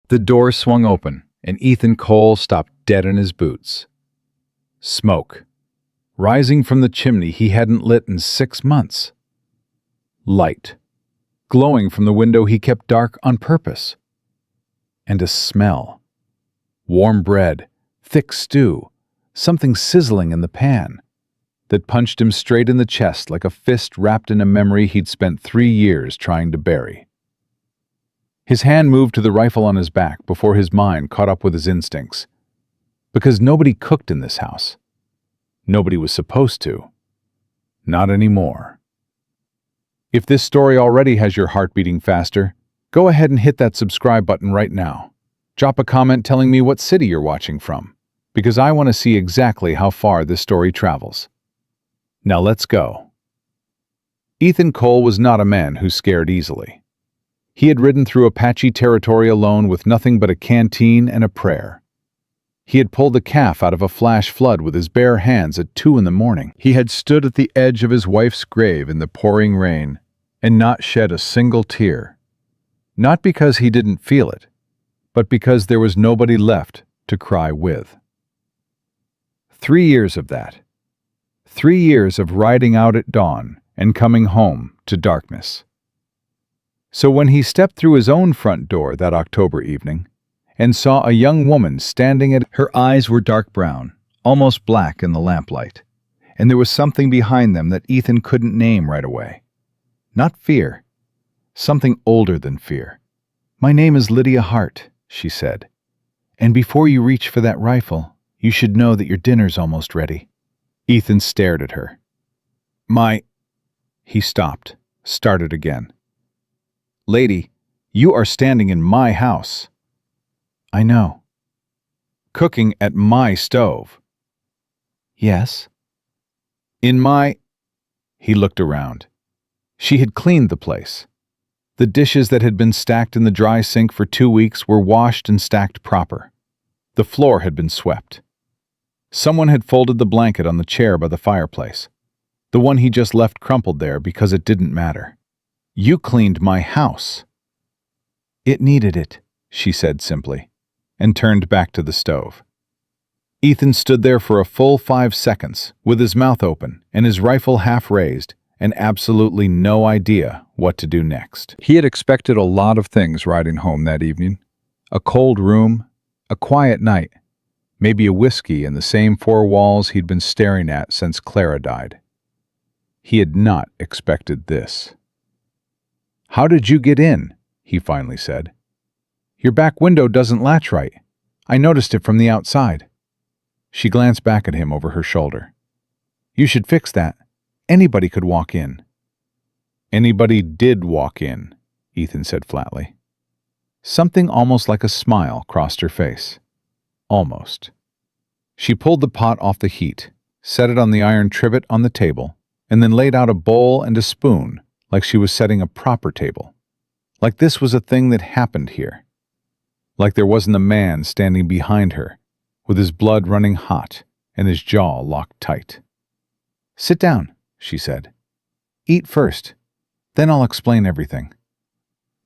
The door swung open, and Ethan Cole stopped dead in his boots. Smoke, rising from the chimney he hadn't lit in 6 months. Light, glowing from the window he kept dark on purpose. And a smell. Warm bread, thick stew, something sizzling in the pan, that punched him straight in the chest like a fist wrapped in a memory he'd spent 3 years trying to bury. His hand moved to the rifle on his back before his mind caught up with his instincts. Because nobody cooked in this house. Nobody was supposed to. Not anymore. If this story already has your heart beating faster, go ahead and hit that subscribe button right now. Drop a comment telling me what city you're watching from, because I want to see exactly how far this story travels. Now let's go. Ethan Cole was not a man who scared easily. He had ridden through Apache territory alone with nothing but a canteen and a prayer. He had pulled a calf out of a flash flood with his bare hands at 2 a.m. He had stood at the edge of his wife's grave in the pouring rain and not shed a single tear. Not because he didn't feel it, but because there was nobody left to cry with. 3 years of that. 3 years of riding out at dawn and coming home to darkness. So when he stepped through his own front door that October evening and saw a young woman standing at her eyes were dark brown, almost black in the lamplight, and there was something behind them that Ethan couldn't name right away. Not fear. Something older than fear. "My name is Lydia Hart," she said, "and before you reach for that rifle, you should know that your dinner's almost ready." Ethan stared at her. He stopped, started again. "Lady, you are standing in my house." "I know." "Cooking at my stove." "Yes." "In my—" He looked around. She had cleaned the place. The dishes that had been stacked in the dry sink for 2 weeks were washed and stacked proper. The floor had been swept. Someone had folded the blanket on the chair by the fireplace, the one he just left crumpled there because it didn't matter. "You cleaned my house." "It needed it," she said simply, and turned back to the stove. Ethan stood there for a full 5 seconds, with his mouth open and his rifle half raised, and absolutely no idea what to do next. He had expected a lot of things riding home that evening. A cold room, a quiet night, maybe a whiskey in the same 4 walls he'd been staring at since Clara died. He had not expected this. "How did you get in?" he finally said. "Your back window doesn't latch right. I noticed it from the outside." She glanced back at him over her shoulder. "You should fix that. Anybody could walk in." "Anybody did walk in," Ethan said flatly. Something almost like a smile crossed her face. Almost. She pulled the pot off the heat, set it on the iron trivet on the table, and then laid out a bowl and a spoon like she was setting a proper table. Like this was a thing that happened here. Like there wasn't a man standing behind her, with his blood running hot and his jaw locked tight. "Sit down," she said. "Eat first, then I'll explain everything."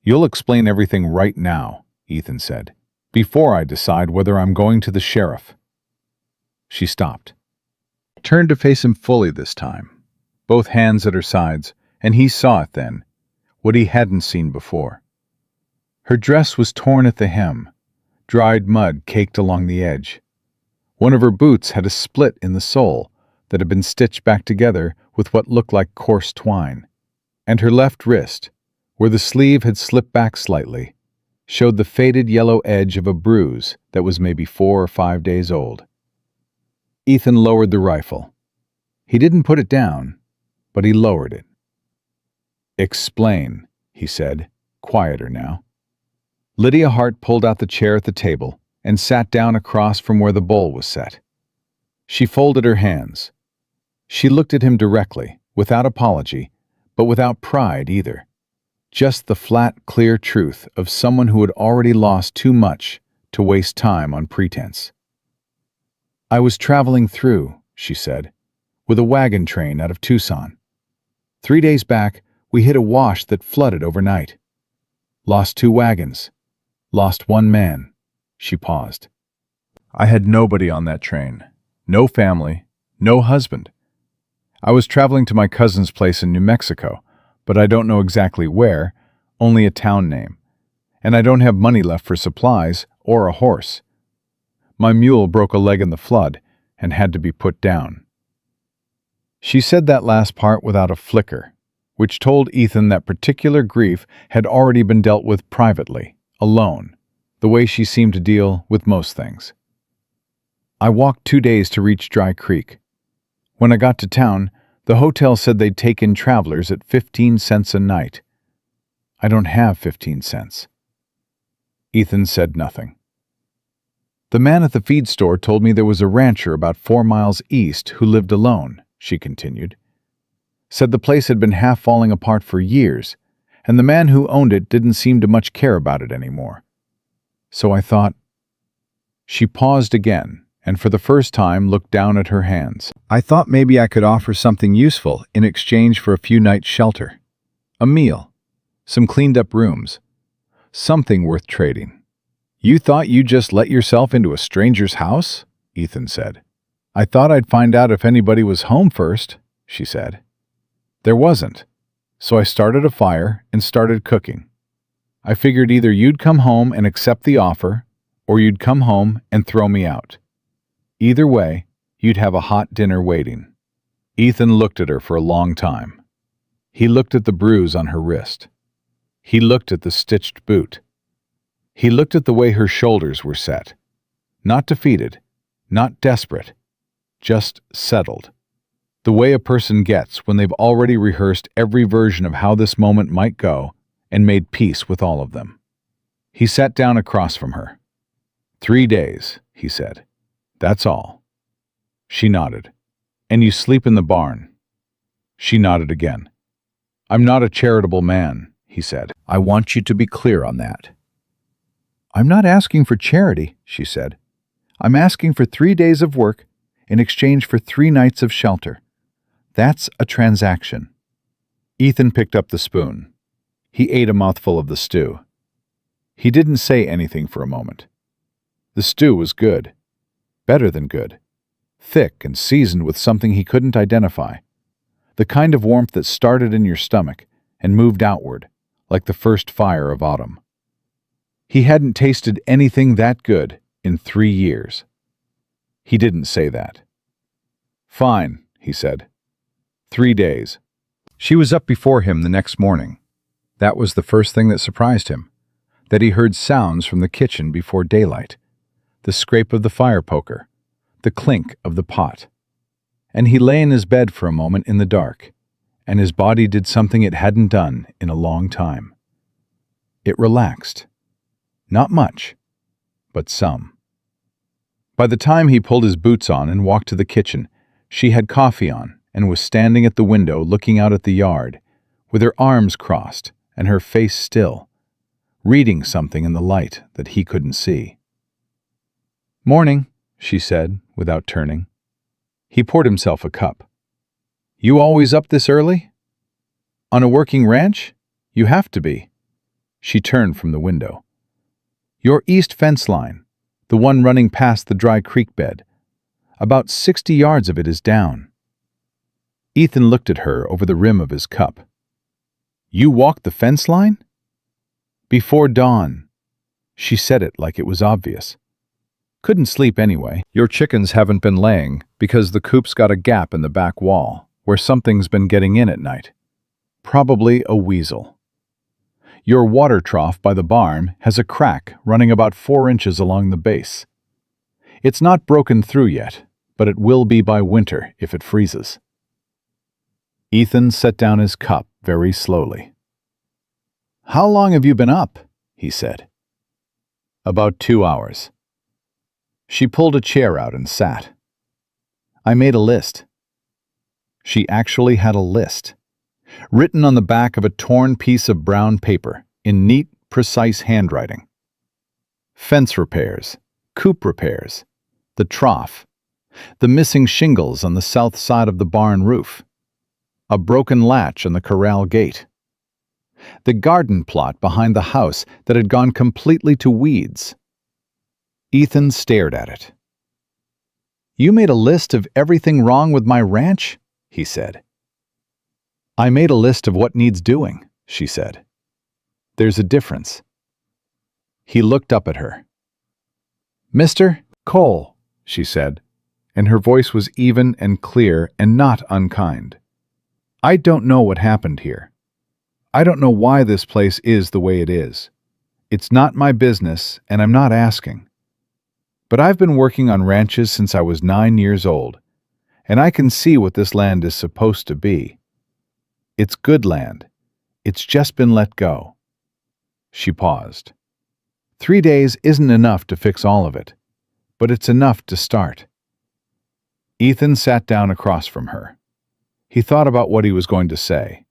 "You'll explain everything right now," Ethan said, "before I decide whether I'm going to the sheriff." She stopped. Turned to face him fully this time, both hands at her sides, and he saw it then, what he hadn't seen before. Her dress was torn at the hem, dried mud caked along the edge. One of her boots had a split in the sole that had been stitched back together with what looked like coarse twine, and her left wrist, where the sleeve had slipped back slightly, showed the faded yellow edge of a bruise that was maybe 4 or 5 days old. Ethan lowered the rifle. He didn't put it down, but he lowered it. "Explain," he said, quieter now. Lydia Hart pulled out the chair at the table and sat down across from where the bowl was set. She folded her hands. She looked at him directly, without apology, but without pride either. Just the flat, clear truth of someone who had already lost too much to waste time on pretense. "I was traveling through," she said, "with a wagon train out of Tucson. 3 days back, we hit a wash that flooded overnight. Lost 2 wagons. Lost one man. She paused. I had nobody on that train. No family, no husband. I was traveling to my cousin's place in New Mexico, but I don't know exactly where, only a town name. And I don't have money left for supplies or a horse. My mule broke a leg in the flood and had to be put down. She said that last part without a flicker, which told Ethan that particular grief had already been dealt with privately, alone, the way she seemed to deal with most things. I walked 2 days to reach Dry Creek. When I got to town, the hotel said they'd take in travelers at 15 cents a night. I don't have 15 cents. Ethan said nothing. The man at the feed store told me there was a rancher about 4 miles east who lived alone, she continued. Said the place had been half falling apart for years, and the man who owned it didn't seem to much care about it anymore. So I thought. She paused again, and for the first time looked down at her hands. I thought maybe I could offer something useful in exchange for a few nights' shelter. A meal, some cleaned-up rooms, something worth trading. You thought you'd just let yourself into a stranger's house? Ethan said. I thought I'd find out if anybody was home first, she said. There wasn't, so I started a fire and started cooking. I figured either you'd come home and accept the offer, or you'd come home and throw me out. Either way, you'd have a hot dinner waiting. Ethan looked at her for a long time. He looked at the bruise on her wrist. He looked at the stitched boot. He looked at the way her shoulders were set. Not defeated, not desperate, just settled. The way a person gets when they've already rehearsed every version of how this moment might go and made peace with all of them. He sat down across from her. 3 days, he said. That's all. She nodded. And you sleep in the barn. She nodded again. I'm not a charitable man, he said. I want you to be clear on that. I'm not asking for charity, she said. I'm asking for 3 days of work in exchange for 3 nights of shelter. That's a transaction. Ethan picked up the spoon. He ate a mouthful of the stew. He didn't say anything for a moment. The stew was good. Better than good. Thick and seasoned with something he couldn't identify. The kind of warmth that started in your stomach and moved outward, like the first fire of autumn. He hadn't tasted anything that good in 3 years. He didn't say that. Fine, he said. 3 days. She was up before him the next morning. That was the first thing that surprised him, that he heard sounds from the kitchen before daylight. The scrape of the fire poker, the clink of the pot. And he lay in his bed for a moment in the dark, and his body did something it hadn't done in a long time. It relaxed. Not much, but some. By the time he pulled his boots on and walked to the kitchen, she had coffee on and was standing at the window looking out at the yard, with her arms crossed and her face still, reading something in the light that he couldn't see. Morning, she said, without turning. He poured himself a cup. You always up this early? On a working ranch? You have to be. She turned from the window. Your east fence line, the one running past the dry creek bed. About 60 yards of it is down. Ethan looked at her over the rim of his cup. You walked the fence line? Before dawn. She said it like it was obvious. Couldn't sleep anyway. Your chickens haven't been laying because the coop's got a gap in the back wall where something's been getting in at night. Probably a weasel. Your water trough by the barn has a crack running about 4 inches along the base. It's not broken through yet, but it will be by winter if it freezes. Ethan set down his cup very slowly. How long have you been up? He said. About 2 hours. She pulled a chair out and sat. I made a list. She actually had a list, written on the back of a torn piece of brown paper in neat, precise handwriting. Fence repairs, coop repairs, the trough, the missing shingles on the south side of the barn roof, a broken latch on the corral gate. The garden plot behind the house that had gone completely to weeds. Ethan stared at it. "You made a list of everything wrong with my ranch?" he said. "I made a list of what needs doing," she said. "There's a difference." He looked up at her. "Mr. Cole," she said, and her voice was even and clear and not unkind. "I don't know what happened here. I don't know why this place is the way it is. It's not my business, and I'm not asking. But I've been working on ranches since I was 9 years old, and I can see what this land is supposed to be. It's good land. It's just been let go." She paused. 3 days isn't enough to fix all of it, but it's enough to start. Ethan sat down across from her. He thought about what he was going to say.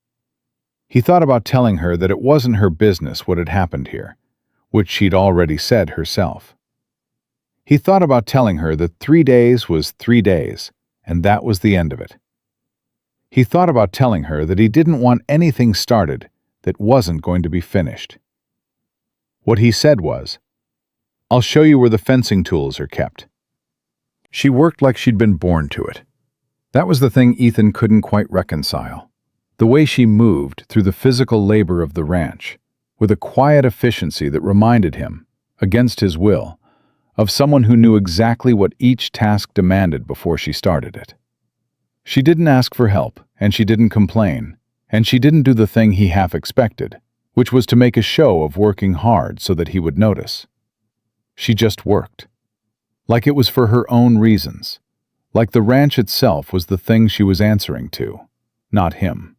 He thought about telling her that it wasn't her business what had happened here, which she'd already said herself. He thought about telling her that 3 days was 3 days, and that was the end of it. He thought about telling her that he didn't want anything started that wasn't going to be finished. What he said was, "I'll show you where the fencing tools are kept." She worked like she'd been born to it. That was the thing Ethan couldn't quite reconcile. The way she moved through the physical labor of the ranch, with a quiet efficiency that reminded him, against his will, of someone who knew exactly what each task demanded before she started it. She didn't ask for help, and she didn't complain, and she didn't do the thing he half expected, which was to make a show of working hard so that he would notice. She just worked. Like it was for her own reasons. Like the ranch itself was the thing she was answering to, not him.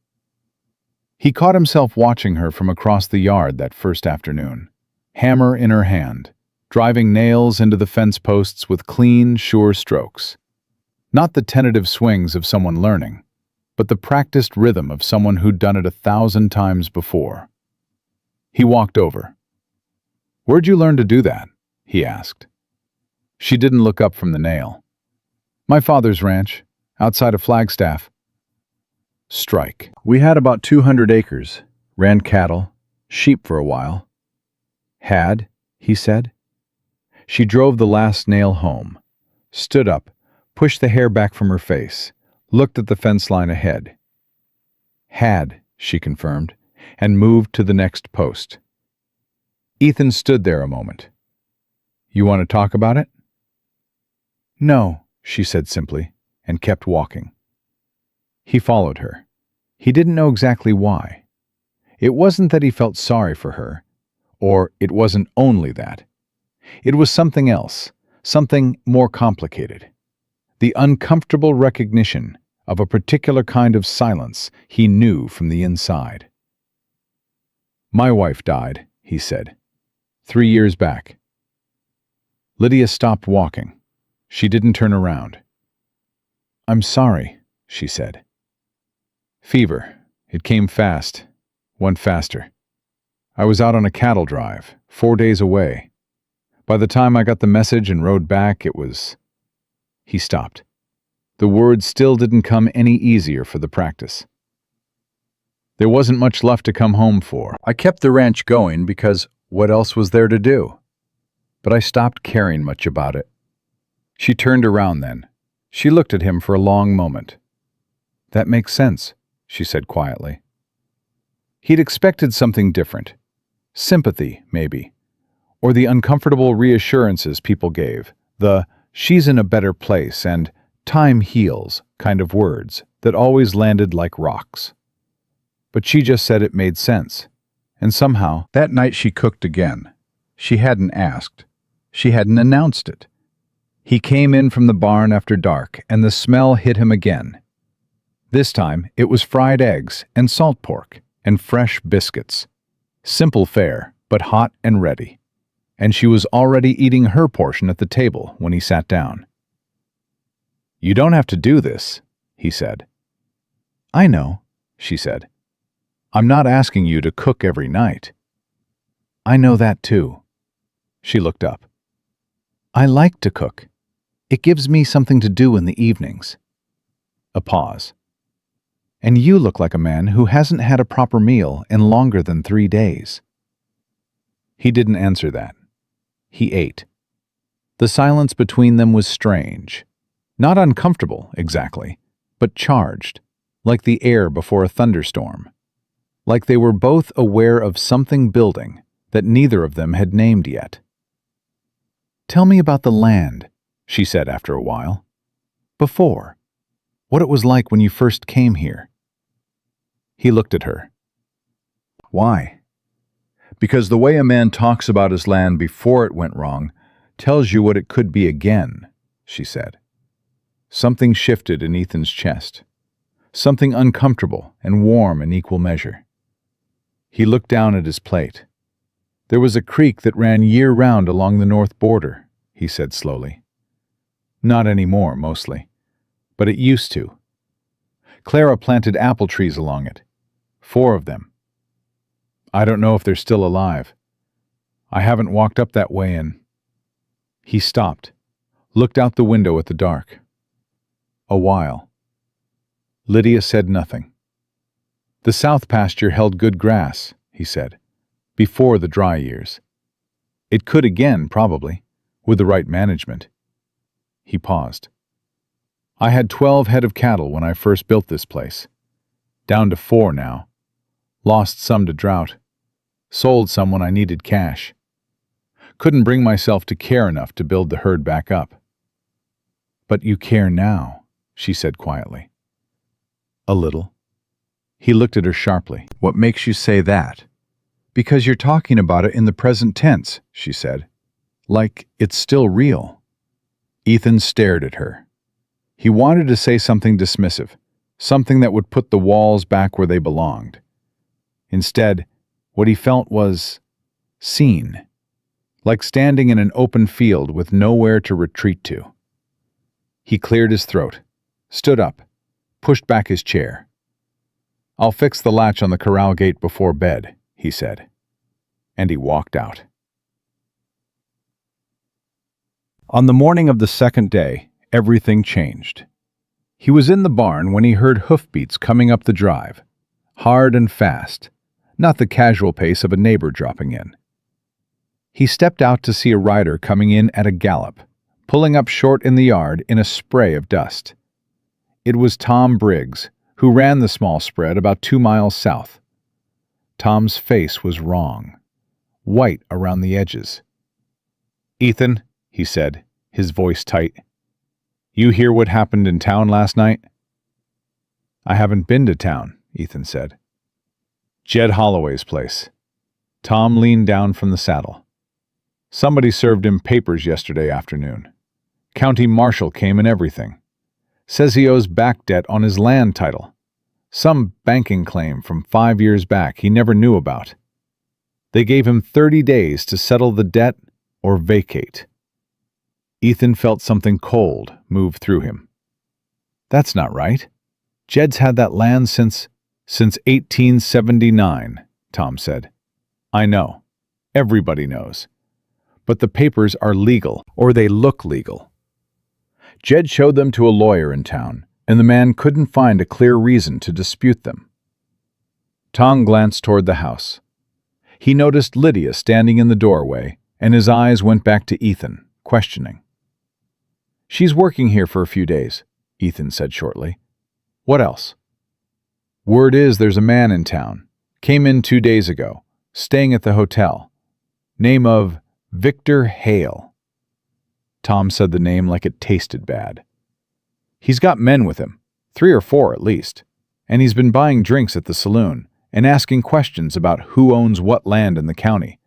He caught himself watching her from across the yard that first afternoon, hammer in her hand, driving nails into the fence posts with clean, sure strokes. Not the tentative swings of someone learning, but the practiced rhythm of someone who'd done it 1,000 times before. He walked over. "Where'd you learn to do that?" he asked. She didn't look up from the nail. "My father's ranch, outside of Flagstaff." Strike. "We had about 200 acres, ran cattle, sheep for a while." "Had?" he said. She drove the last nail home, stood up, pushed the hair back from her face, looked at the fence line ahead. "Had," she confirmed, and moved to the next post. Ethan stood there a moment. "You want to talk about it?" "No," she said simply, and kept walking. He followed her. He didn't know exactly why. It wasn't that he felt sorry for her, or it wasn't only that. It was something else, something more complicated. The uncomfortable recognition of a particular kind of silence he knew from the inside. "My wife died," he said, 3 years back." Lydia stopped walking. She didn't turn around. "I'm sorry," she said. "Fever. It came fast. Went faster. I was out on a cattle drive, 4 days away. By the time I got the message and rode back, it was—" He stopped. The words still didn't come any easier for the practice. "There wasn't much left to come home for. I kept the ranch going because what else was there to do? But I stopped caring much about it." She turned around then. She looked at him for a long moment. "That makes sense," she said quietly. He'd expected something different. Sympathy, maybe. Or the uncomfortable reassurances people gave, the "she's in a better place" and "time heals" kind of words that always landed like rocks. But she just said it made sense. And somehow, that night she cooked again. She hadn't asked. She hadn't announced it. He came in from the barn after dark, and the smell hit him again. This time, it was fried eggs and salt pork and fresh biscuits. Simple fare, but hot and ready. And she was already eating her portion at the table when he sat down. "You don't have to do this," he said. "I know," she said. "I'm not asking you to cook every night." "I know that too." She looked up. "I like to cook. It gives me something to do in the evenings." A pause. And you look like a man who hasn't had a proper meal in longer than 3 days." He didn't answer that. He ate. The silence between them was strange. Not uncomfortable, exactly, but charged, like the air before a thunderstorm. Like they were both aware of something building that neither of them had named yet. "Tell me about the land," she said after a while. "Before. What it was like when you first came here." He looked at her. "Why?" "Because the way a man talks about his land before it went wrong tells you what it could be again," she said. Something shifted in Ethan's chest. Something uncomfortable and warm in equal measure. He looked down at his plate. "There was a creek that ran year-round along the north border," he said slowly. "Not anymore, mostly. But it used to. Clara planted apple trees along it. 4 of them. I don't know if they're still alive. I haven't walked up that way in—" He stopped, looked out the window at the dark. "A while." Lydia said nothing. "The south pasture held good grass," he said, "before the dry years. It could again, probably, with the right management." He paused. "I had 12 head of cattle when I first built this place. Down to 4 now. Lost some to drought. Sold some when I needed cash. Couldn't bring myself to care enough to build the herd back up." "But you care now," she said quietly. "A little." He looked at her sharply. "What makes you say that?" "Because you're talking about it in the present tense," she said. "Like it's still real." Ethan stared at her. He wanted to say something dismissive, something that would put the walls back where they belonged. Instead, what he felt was seen, like standing in an open field with nowhere to retreat to. He cleared his throat, stood up, pushed back his chair. "I'll fix the latch on the corral gate before bed," he said. And he walked out. On the morning of the second day, everything changed. He was in the barn when he heard hoofbeats coming up the drive, hard and fast, not the casual pace of a neighbor dropping in. He stepped out to see a rider coming in at a gallop, pulling up short in the yard in a spray of dust. It was Tom Briggs, who ran the small spread about 2 miles south. Tom's face was wrong, white around the edges. "Ethan," he said, his voice tight, "you hear what happened in town last night?" "I haven't been to town," Ethan said. "Jed Holloway's place." Tom leaned down from the saddle. "Somebody served him papers yesterday afternoon. County marshal came and everything. Says he owes back debt on his land title. Some banking claim from 5 years back he never knew about. They gave him 30 days to settle the debt or vacate." Ethan felt something cold move through him. "That's not right. Jed's had that land since 1879, Tom said. "I know. Everybody knows. But the papers are legal, or they look legal. Jed showed them to a lawyer in town, and the man couldn't find a clear reason to dispute them." Tom glanced toward the house. He noticed Lydia standing in the doorway, and his eyes went back to Ethan, questioning. "She's working here for a few days," Ethan said shortly. "What else?" "Word is there's a man in town. Came in 2 days ago, staying at the hotel. Name of Victor Hale." Tom said the name like it tasted bad. "He's got men with him, 3 or 4 at least, and he's been buying drinks at the saloon and asking questions about who owns what land in the county,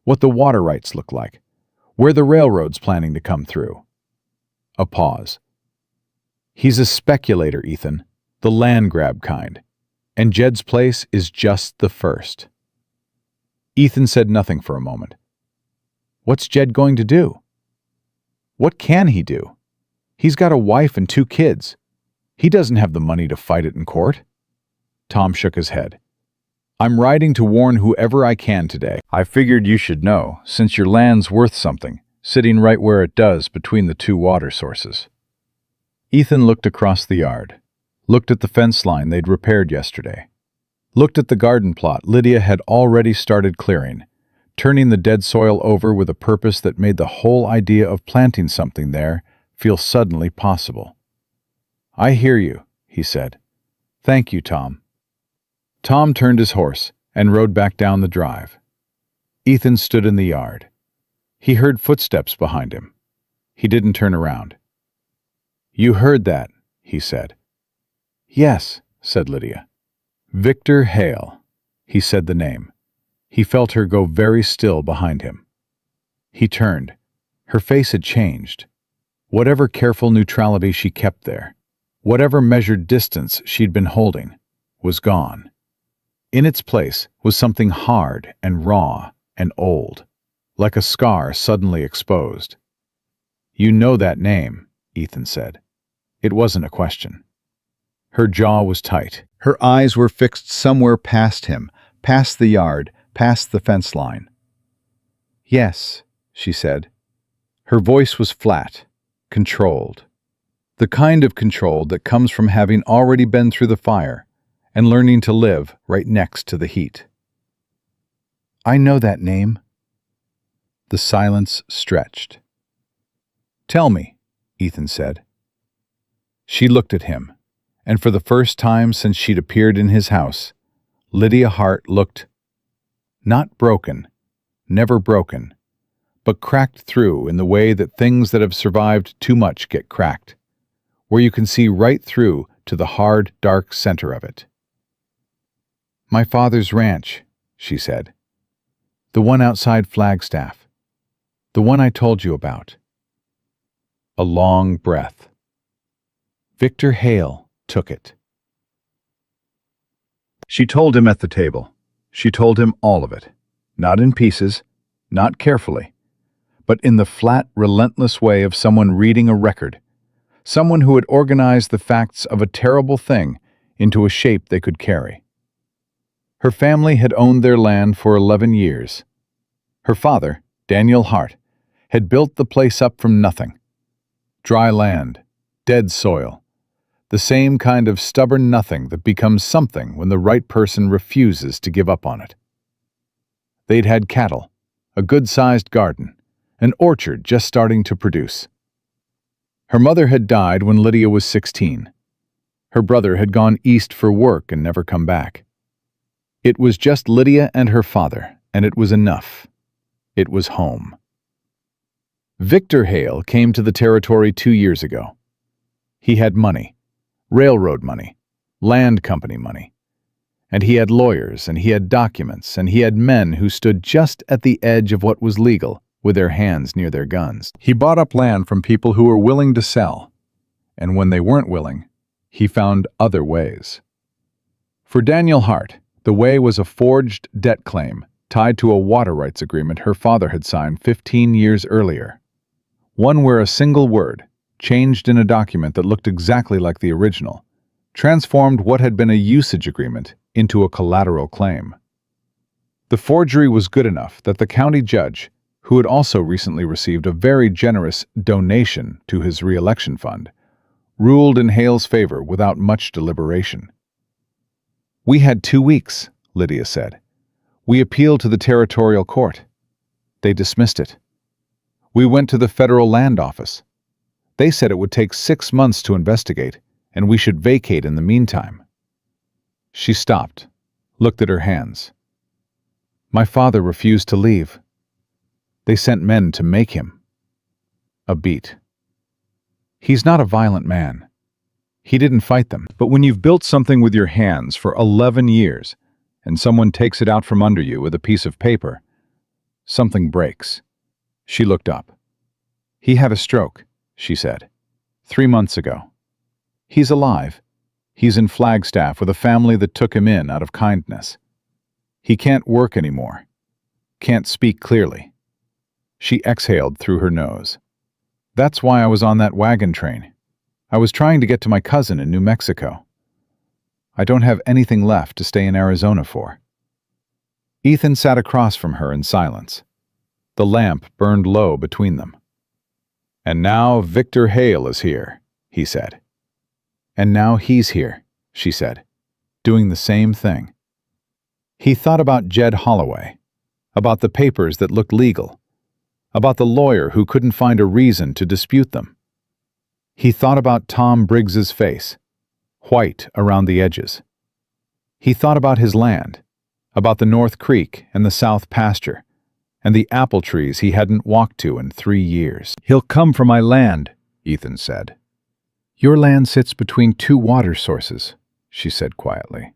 what the water rights look like, where the railroad's planning to come through." A pause. "He's a speculator, Ethan, the land grab kind, and Jed's place is just the first." Ethan said nothing for a moment. "What's Jed going to do? What can he do? He's got a wife and 2 kids. He doesn't have the money to fight it in court." Tom shook his head. "I'm riding to warn whoever I can today. I figured you should know, since your land's worth something, sitting right where it does between the 2 water sources." Ethan looked across the yard. looked at the fence line they'd repaired yesterday, looked at the garden plot Lydia had already started clearing, turning the dead soil over with a purpose that made the whole idea of planting something there feel suddenly possible. "I hear you," he said. "Thank you, Tom." Tom turned his horse and rode back down the drive. Ethan stood in the yard. He heard footsteps behind him. He didn't turn around. "You heard that," he said. "Yes," said Lydia. "Victor Hale." He said the name. He felt her go very still behind him. He turned. Her face had changed. Whatever careful neutrality she kept there, whatever measured distance she'd been holding, was gone. In its place was something hard and raw and old, like a scar suddenly exposed. "You know that name," Ethan said. It wasn't a question. Her jaw was tight. Her eyes were fixed somewhere past him, past the yard, past the fence line. "Yes," she said. Her voice was flat, controlled. The kind of control that comes from having already been through the fire and learning to live right next to the heat. "I know that name." The silence stretched. "Tell me," Ethan said. She looked at him, and for the first time since she'd appeared in his house, Lydia Hart looked not broken, never broken, but cracked through in the way that things that have survived too much get cracked, where you can see right through to the hard, dark center of it. "My father's ranch," she said. "The one outside Flagstaff. The one I told you about." A long breath. Victor Hale took it. She told him at the table. She told him all of it. Not in pieces, not carefully, but in the flat, relentless way of someone reading a record. Someone who had organized the facts of a terrible thing into a shape they could carry. Her family had owned their land for 11 years. Her father, Daniel Hart, had built the place up from nothing. Dry land, dead soil, the same kind of stubborn nothing that becomes something when the right person refuses to give up on it. They'd had cattle, a good-sized garden, an orchard just starting to produce. Her mother had died when Lydia was 16. Her brother had gone east for work and never come back. It was just Lydia and her father, and it was enough. It was home. Victor Hale came to the territory 2 years ago. He had money, railroad money, land company money. And he had lawyers, and he had documents, and he had men who stood just at the edge of what was legal, with their hands near their guns. He bought up land from people who were willing to sell, and when they weren't willing, he found other ways. For Daniel Hart, the way was a forged debt claim tied to a water rights agreement her father had signed 15 years earlier. One where a single word, changed in a document that looked exactly like the original, transformed what had been a usage agreement into a collateral claim. The forgery was good enough that the county judge, who had also recently received a very generous donation to his re-election fund, ruled in Hale's favor without much deliberation. "We had 2 weeks," Lydia said. "We appealed to the territorial court. They dismissed it. We went to the federal land office. They said it would take 6 months to investigate, and we should vacate in the meantime." She stopped, looked at her hands. "My father refused to leave. They sent men to make him." A beat. "He's not a violent man. He didn't fight them. But when you've built something with your hands for 11 years, and someone takes it out from under you with a piece of paper, something breaks." She looked up. "He had a stroke," she said, 3 months ago. He's alive. He's in Flagstaff with a family that took him in out of kindness. He can't work anymore. Can't speak clearly." She exhaled through her nose. "That's why I was on that wagon train. I was trying to get to my cousin in New Mexico. I don't have anything left to stay in Arizona for." Ethan sat across from her in silence. The lamp burned low between them. "And now Victor Hale is here," he said. And now he's here, she said, doing the same thing. He thought about Jed Holloway, about the papers that looked legal, about the lawyer who couldn't find a reason to dispute them. He thought about Tom Briggs's face, white around the edges. He thought about his land, about the North Creek and the South Pasture, and the apple trees he hadn't walked to in 3 years. "He'll come for my land," Ethan said. "Your land sits between 2 water sources," she said quietly.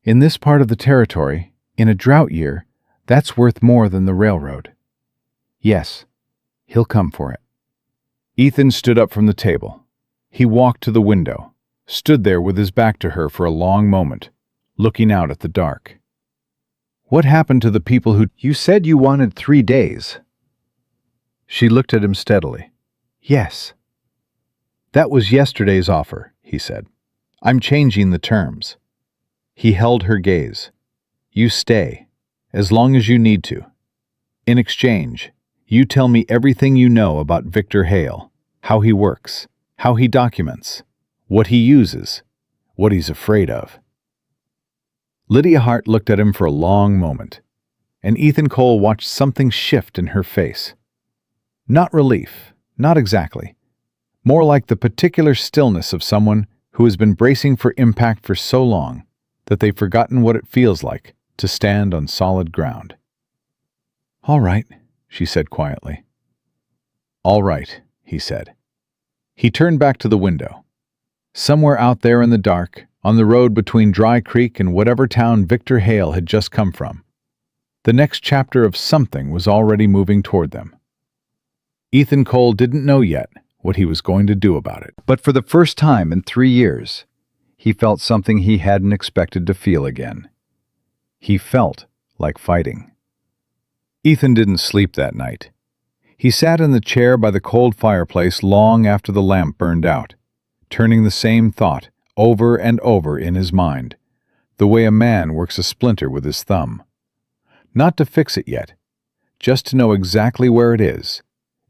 "In this part of the territory, in a drought year, that's worth more than the railroad." "Yes, he'll come for it." Ethan stood up from the table. He walked to the window, stood there with his back to her for a long moment, looking out at the dark. "What happened to the people who—" "You said you wanted 3 days." She looked at him steadily. "Yes." "That was yesterday's offer," he said. "I'm changing the terms." He held her gaze. "You stay, as long as you need to. In exchange, you tell me everything you know about Victor Hale, how he works, how he documents, what he uses, what he's afraid of." Lydia Hart looked at him for a long moment, and Ethan Cole watched something shift in her face. Not relief, not exactly. More like the particular stillness of someone who has been bracing for impact for so long that they've forgotten what it feels like to stand on solid ground. "All right," she said quietly. "All right," he said. He turned back to the window. Somewhere out there in the dark, on the road between Dry Creek and whatever town Victor Hale had just come from, the next chapter of something was already moving toward them. Ethan Cole didn't know yet what he was going to do about it. But for the first time in 3 years, he felt something he hadn't expected to feel again. He felt like fighting. Ethan didn't sleep that night. He sat in the chair by the cold fireplace long after the lamp burned out, turning the same thought over and over in his mind, the way a man works a splinter with his thumb. Not to fix it yet, just to know exactly where it is,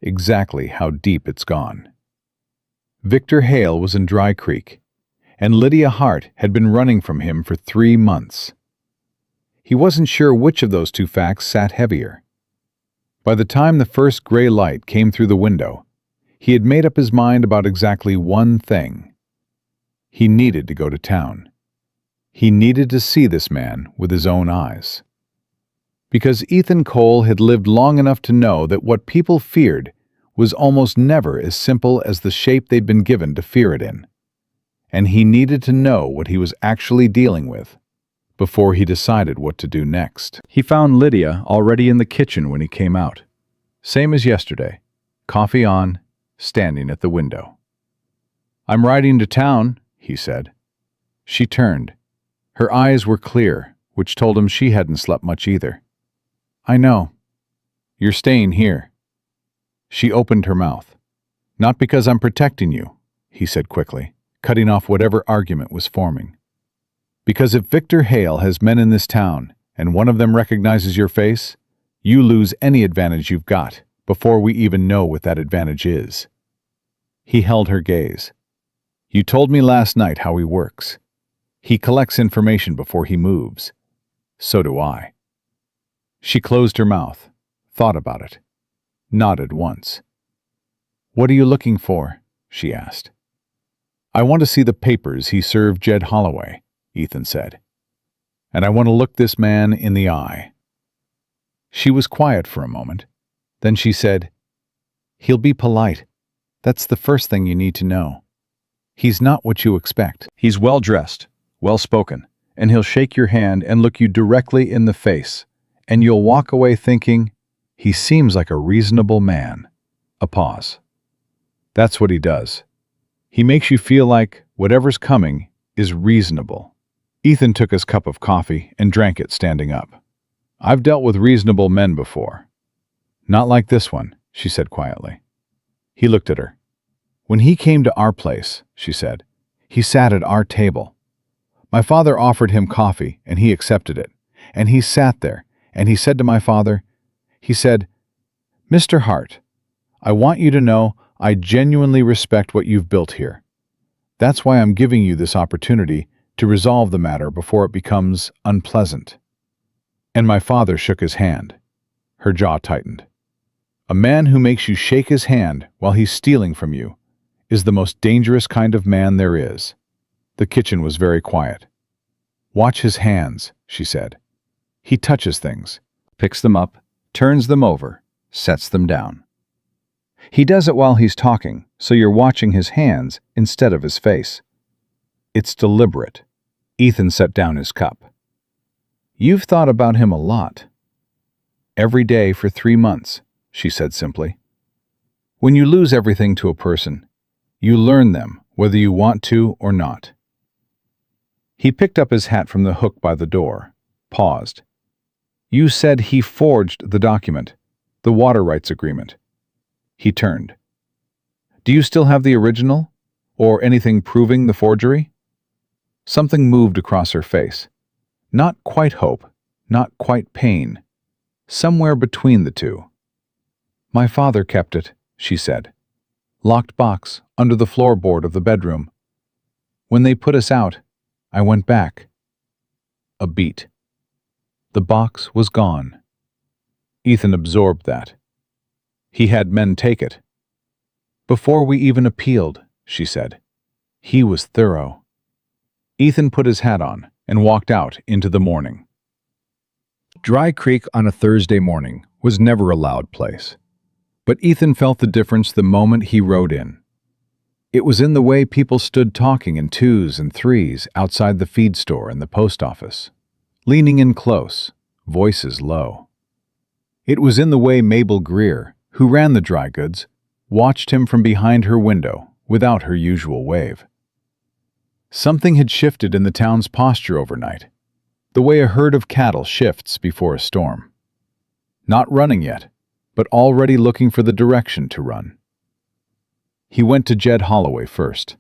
exactly how deep it's gone. Victor Hale was in Dry Creek, and Lydia Hart had been running from him for 3 months. He wasn't sure which of those 2 facts sat heavier. By the time the first gray light came through the window, he had made up his mind about exactly one thing. He needed to go to town. He needed to see this man with his own eyes. Because Ethan Cole had lived long enough to know that what people feared was almost never as simple as the shape they'd been given to fear it in. And he needed to know what he was actually dealing with before he decided what to do next. He found Lydia already in the kitchen when he came out. Same as yesterday, coffee on, standing at the window. "I'm riding to town," he said. She turned. Her eyes were clear, which told him she hadn't slept much either. "I know. You're staying here." She opened her mouth. "Not because I'm protecting you," he said quickly, cutting off whatever argument was forming. "Because if Victor Hale has men in this town, and one of them recognizes your face, you lose any advantage you've got before we even know what that advantage is." He held her gaze. "You told me last night how he works. He collects information before he moves. So do I." She closed her mouth, thought about it, nodded once. "What are you looking for?" she asked. "I want to see the papers he served Jed Holloway," Ethan said. "And I want to look this man in the eye." She was quiet for a moment. Then she said, "He'll be polite. That's the first thing you need to know. He's not what you expect. He's well-dressed, well-spoken, and he'll shake your hand and look you directly in the face, and you'll walk away thinking, he seems like a reasonable man." A pause. "That's what he does. He makes you feel like whatever's coming is reasonable." Ethan took his cup of coffee and drank it standing up. "I've dealt with reasonable men before." "Not like this one," she said quietly. He looked at her. "When he came to our place," she said, "he sat at our table. My father offered him coffee, and he accepted it. And he sat there, and he said to my father, he said, 'Mr. Hart, I want you to know I genuinely respect what you've built here. That's why I'm giving you this opportunity to resolve the matter before it becomes unpleasant." And my father shook his hand. Her jaw tightened. "A man who makes you shake his hand while he's stealing from you is the most dangerous kind of man there is." The kitchen was very quiet. "Watch his hands," she said. "He touches things, picks them up, turns them over, sets them down. He does it while he's talking, so you're watching his hands instead of his face. It's deliberate." Ethan set down his cup. "You've thought about him a lot." "Every day for 3 months," she said simply. "When you lose everything to a person, you learn them whether you want to or not." He picked up his hat from the hook by the door, paused. "You said he forged the document, the water rights agreement." He turned. "Do you still have the original, or anything proving the forgery?" Something moved across her face. Not quite hope, not quite pain. Somewhere between the two. "My father kept it," she said. "Locked box under the floorboard of the bedroom. When they put us out, I went back." A beat. The box was gone. Ethan absorbed that. He had men take it. "Before we even appealed," she said. "He was thorough." Ethan put his hat on and walked out into the morning. Dry Creek on a Thursday morning was never a loud place. But Ethan felt the difference the moment he rode in. It was in the way people stood talking in 2s and 3s outside the feed store and the post office, leaning in close, voices low. It was in the way Mabel Greer, who ran the dry goods, watched him from behind her window without her usual wave. Something had shifted in the town's posture overnight, the way a herd of cattle shifts before a storm. Not running yet, but already looking for the direction to run. He went to Jed Holloway first.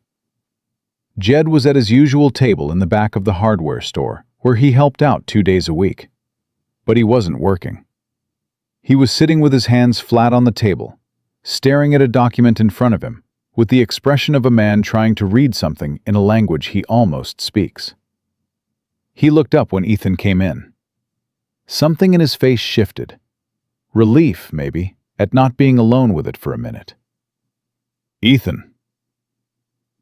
Jed was at his usual table in the back of the hardware store, where he helped out 2 days a week. But he wasn't working. He was sitting with his hands flat on the table, staring at a document in front of him, with the expression of a man trying to read something in a language he almost speaks. He looked up when Ethan came in. Something in his face shifted. Relief, maybe, at not being alone with it for a minute. "Ethan."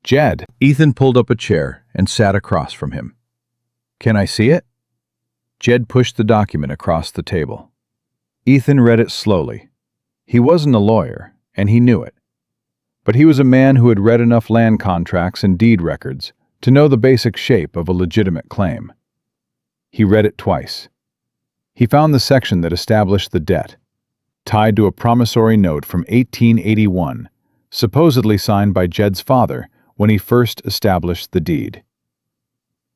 "Jed." Ethan pulled up a chair and sat across from him. "Can I see it?" Jed pushed the document across the table. Ethan read it slowly. He wasn't a lawyer, and he knew it. But he was a man who had read enough land contracts and deed records to know the basic shape of a legitimate claim. He read it twice. He found the section that established the debt, tied to a promissory note from 1881, supposedly signed by Jed's father when he first established the deed.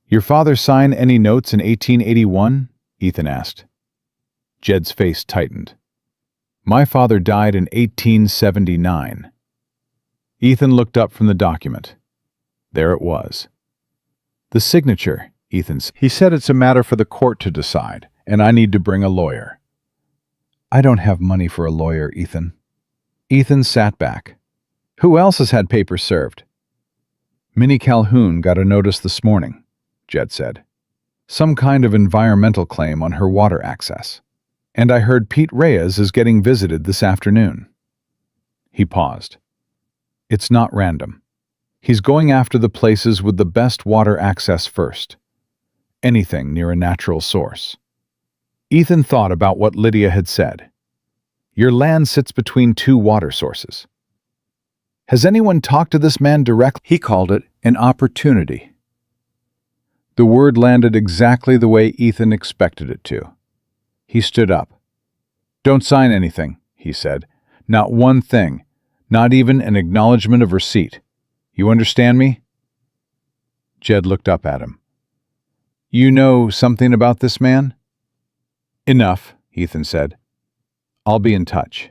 "Your father sign any notes in 1881?" Ethan asked. Jed's face tightened. "My father died in 1879. Ethan looked up from the document. There it was. "The signature," Ethan said. "He said it's a matter for the court to decide, and I need to bring a lawyer." "I don't have money for a lawyer, Ethan." Ethan sat back. "Who else has had papers served?" "Minnie Calhoun got a notice this morning," Jed said. "Some kind of environmental claim on her water access. And I heard Pete Reyes is getting visited this afternoon." He paused. "It's not random. He's going after the places with the best water access first. Anything near a natural source." Ethan thought about what Lydia had said. Your land sits between 2 water sources. Has anyone talked to this man directly? He called it an opportunity. The word landed exactly the way Ethan expected it to. He stood up. "Don't sign anything," he said. "Not one thing. Not even an acknowledgement of receipt. You understand me?" Jed looked up at him. "You know something about this man?" "Enough," Ethan said. "I'll be in touch."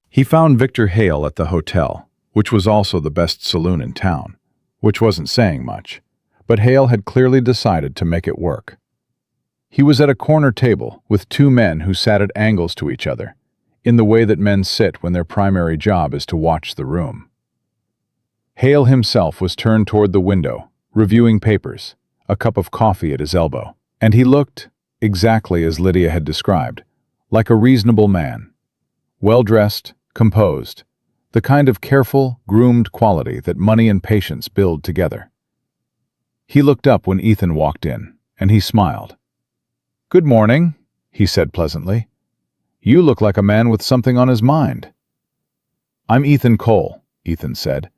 He found Victor Hale at the hotel, which was also the best saloon in town, which wasn't saying much, but Hale had clearly decided to make it work. He was at a corner table with 2 men who sat at angles to each other, in the way that men sit when their primary job is to watch the room. Hale himself was turned toward the window, reviewing papers, a cup of coffee at his elbow, and he looked, exactly as Lydia had described, like a reasonable man. Well-dressed, composed, the kind of careful, groomed quality that money and patience build together. He looked up when Ethan walked in, and he smiled. "Good morning," he said pleasantly. "You look like a man with something on his mind." "I'm Ethan Cole," Ethan said.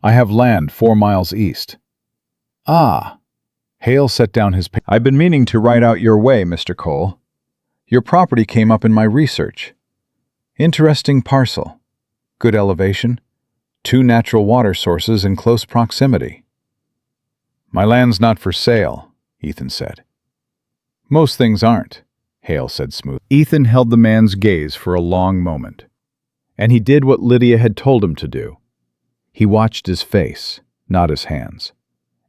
"I have land 4 miles east." "Ah." Hale set down his paper. "I've been meaning to write out your way, Mr. Cole. Your property came up in my research. Interesting parcel. Good elevation. 2 natural water sources in close proximity." "My land's not for sale," Ethan said. "Most things aren't," Hale said smoothly. Ethan held the man's gaze for a long moment, and he did what Lydia had told him to do. He watched his face, not his hands,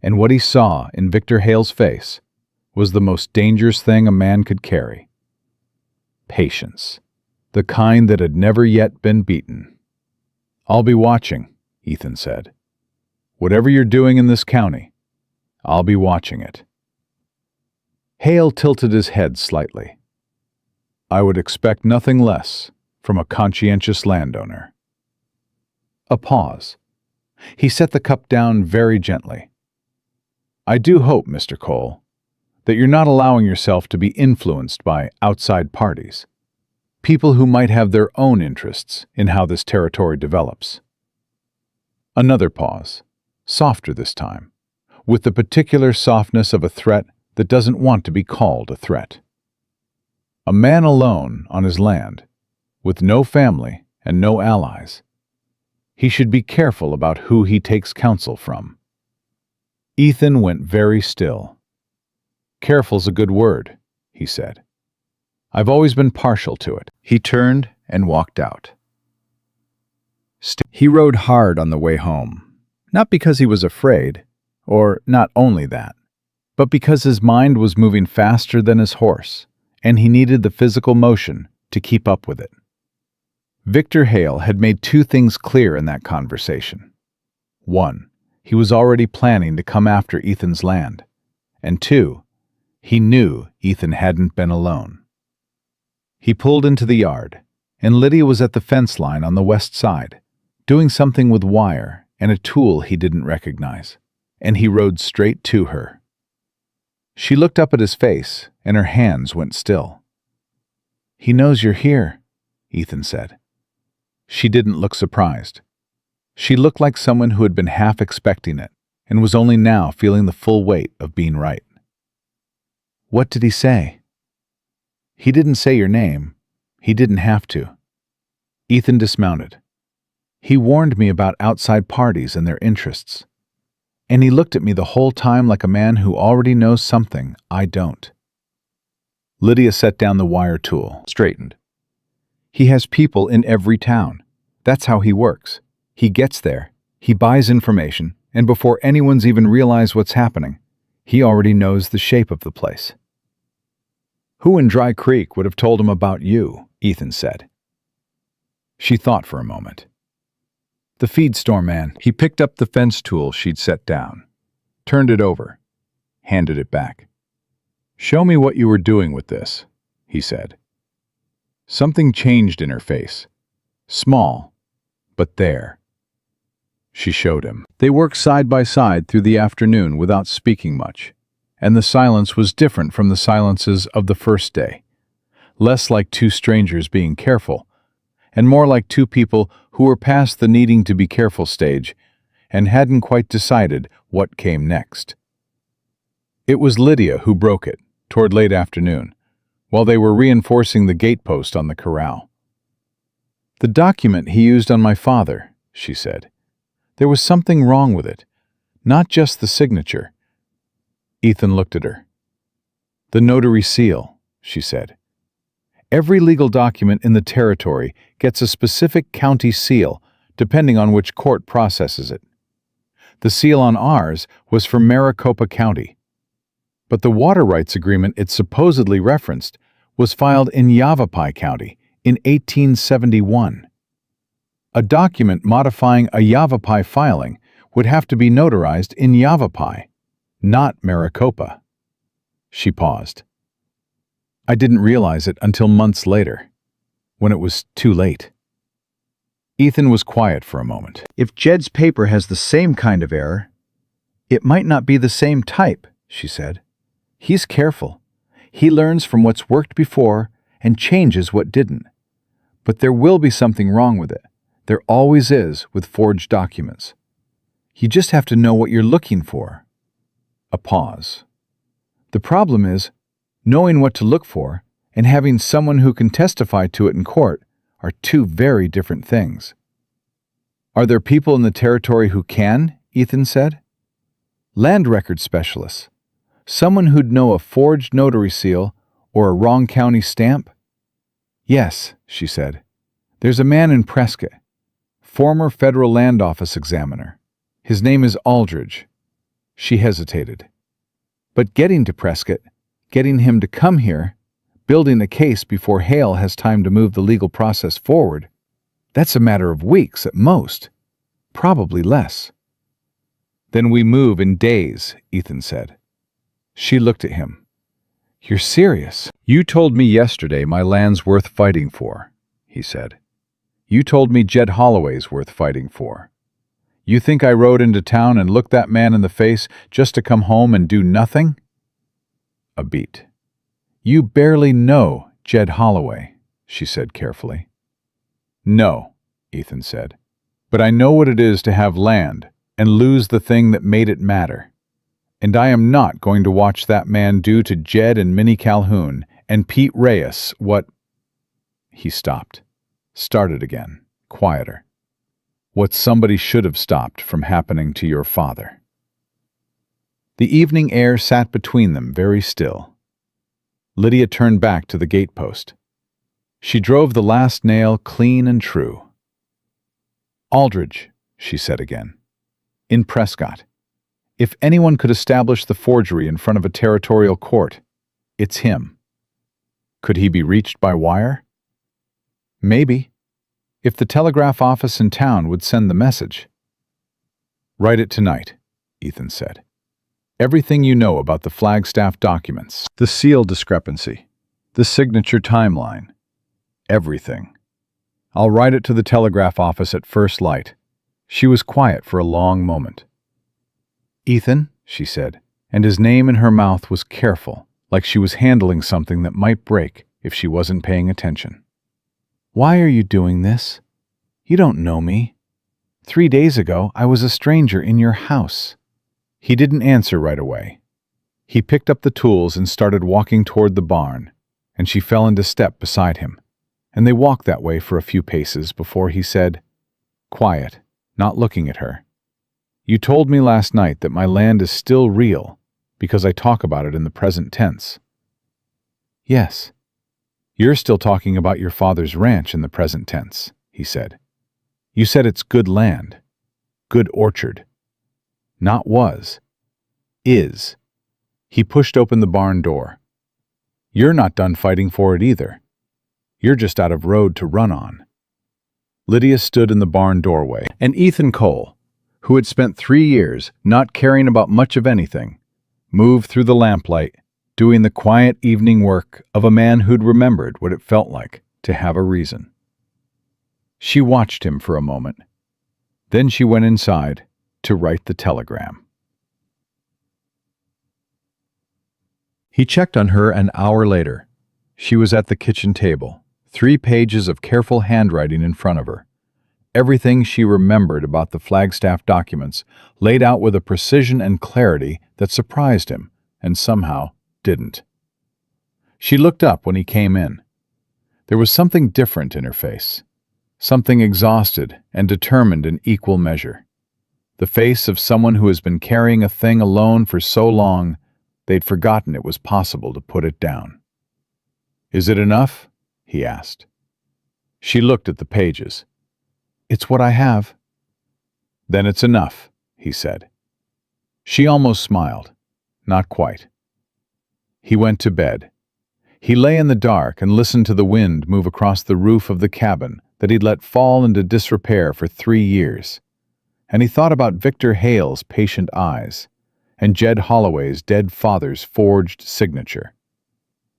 and what he saw in Victor Hale's face was the most dangerous thing a man could carry. Patience, the kind that had never yet been beaten. "I'll be watching," Ethan said. "Whatever you're doing in this county, I'll be watching it." Hale tilted his head slightly. "I would expect nothing less from a conscientious landowner." A pause. He set the cup down very gently. "I do hope, Mr. Cole, that you're not allowing yourself to be influenced by outside parties, people who might have their own interests in how this territory develops." Another pause, softer this time, with the particular softness of a threat that doesn't want to be called a threat. A man alone on his land, with no family and no allies. He should be careful about who he takes counsel from. Ethan went very still. "Careful's a good word," he said. "I've always been partial to it." He turned and walked out. He rode hard on the way home, not because he was afraid, or not only that, but because his mind was moving faster than his horse, and he needed the physical motion to keep up with it. Victor Hale had made 2 things clear in that conversation. 1, he was already planning to come after Ethan's land, and 2, he knew Ethan hadn't been alone. He pulled into the yard, and Lydia was at the fence line on the west side, doing something with wire and a tool he didn't recognize, and he rode straight to her. She looked up at his face, and her hands went still. "He knows you're here," Ethan said. She didn't look surprised. She looked like someone who had been half expecting it, and was only now feeling the full weight of being right. "What did he say?" "He didn't say your name. He didn't have to." Ethan dismounted. "He warned me about outside parties and their interests. And he looked at me the whole time like a man who already knows something I don't." Lydia set down the wire tool, straightened. "He has people in every town. That's how he works. He gets there, he buys information, and before anyone's even realized what's happening, he already knows the shape of the place." "Who in Dry Creek would have told him about you?" Ethan said. She thought for a moment. "The feed store man." He picked up the fence tool she'd set down, turned it over, handed it back. "Show me what you were doing with this," he said. Something changed in her face. Small, but there. She showed him. They worked side by side through the afternoon without speaking much, and the silence was different from the silences of the first day, less like 2 strangers being careful, and more like 2 people who were past the needing to be careful stage and hadn't quite decided what came next. It was Lydia who broke it, toward late afternoon, while they were reinforcing the gatepost on the corral. "The document he used on my father," she said. "There was something wrong with it, not just the signature." Ethan looked at her. "The notary seal," she said. "Every legal document in the territory gets a specific county seal, depending on which court processes it. The seal on ours was for Maricopa County. But the water rights agreement it supposedly referenced was filed in Yavapai County in 1871. A document modifying a Yavapai filing would have to be notarized in Yavapai, not Maricopa. She paused. I didn't realize it until months later, when it was too late. Ethan was quiet for a moment. If Jed's paper has the same kind of error, it might not be the same type, she said. He's careful. He learns from what's worked before and changes what didn't. But there will be something wrong with it. There always is with forged documents. You just have to know what you're looking for. A pause. The problem is, knowing what to look for and having someone who can testify to it in court are two very different things. Are there people in the territory who can? Ethan said. Land record specialists. Someone who'd know a forged notary seal or a wrong county stamp? Yes, she said. There's a man in Prescott, former federal land office examiner. His name is Aldridge. She hesitated. But getting to Prescott, getting him to come here, building a case before Hale has time to move the legal process forward, that's a matter of weeks at most, probably less. Then we move in days, Ethan said. She looked at him. You're serious? You told me yesterday my land's worth fighting for, he said. You told me Jed Holloway's worth fighting for. You think I rode into town and looked that man in the face just to come home and do nothing? A beat. You barely know Jed Holloway, she said carefully. No, Ethan said, but I know what it is to have land and lose the thing that made it matter. And I am not going to watch that man do to Jed and Minnie Calhoun and Pete Reyes what... He stopped, started again, quieter. What somebody should have stopped from happening to your father. The evening air sat between them very still. Lydia turned back to the gatepost. She drove the last nail clean and true. Aldridge, she said again, in Prescott. If anyone could establish the forgery in front of a territorial court, it's him. Could he be reached by wire? Maybe, if the telegraph office in town would send the message. Write it tonight, Ethan said. Everything you know about the Flagstaff documents, the seal discrepancy, the signature timeline, everything. I'll write it to the telegraph office at first light. She was quiet for a long moment. Ethan, she said, and his name in her mouth was careful, like she was handling something that might break if she wasn't paying attention. Why are you doing this? You don't know me. 3 days ago, I was a stranger in your house. He didn't answer right away. He picked up the tools and started walking toward the barn, and she fell into step beside him, and they walked that way for a few paces before he said, quiet, not looking at her, You told me last night that my land is still real because I talk about it in the present tense. Yes. You're still talking about your father's ranch in the present tense, he said. You said it's good land, good orchard. Not was. Is. He pushed open the barn door. You're not done fighting for it either. You're just out of road to run on. Lydia stood in the barn doorway, and Ethan Cole, who had spent 3 years not caring about much of anything, moved through the lamplight, doing the quiet evening work of a man who'd remembered what it felt like to have a reason. She watched him for a moment. Then she went inside to write the telegram. He checked on her an hour later. She was at the kitchen table, 3 pages of careful handwriting in front of her. Everything she remembered about the Flagstaff documents laid out with a precision and clarity that surprised him and somehow didn't. She looked up when he came in. There was something different in her face, something exhausted and determined in equal measure. The face of someone who has been carrying a thing alone for so long they'd forgotten it was possible to put it down. Is it enough? He asked. She looked at the pages. It's what I have. Then it's enough, he said. She almost smiled. Not quite. He went to bed. He lay in the dark and listened to the wind move across the roof of the cabin that he'd let fall into disrepair for 3 years. and he thought about Victor Hale's patient eyes, and Jed Holloway's dead father's forged signature,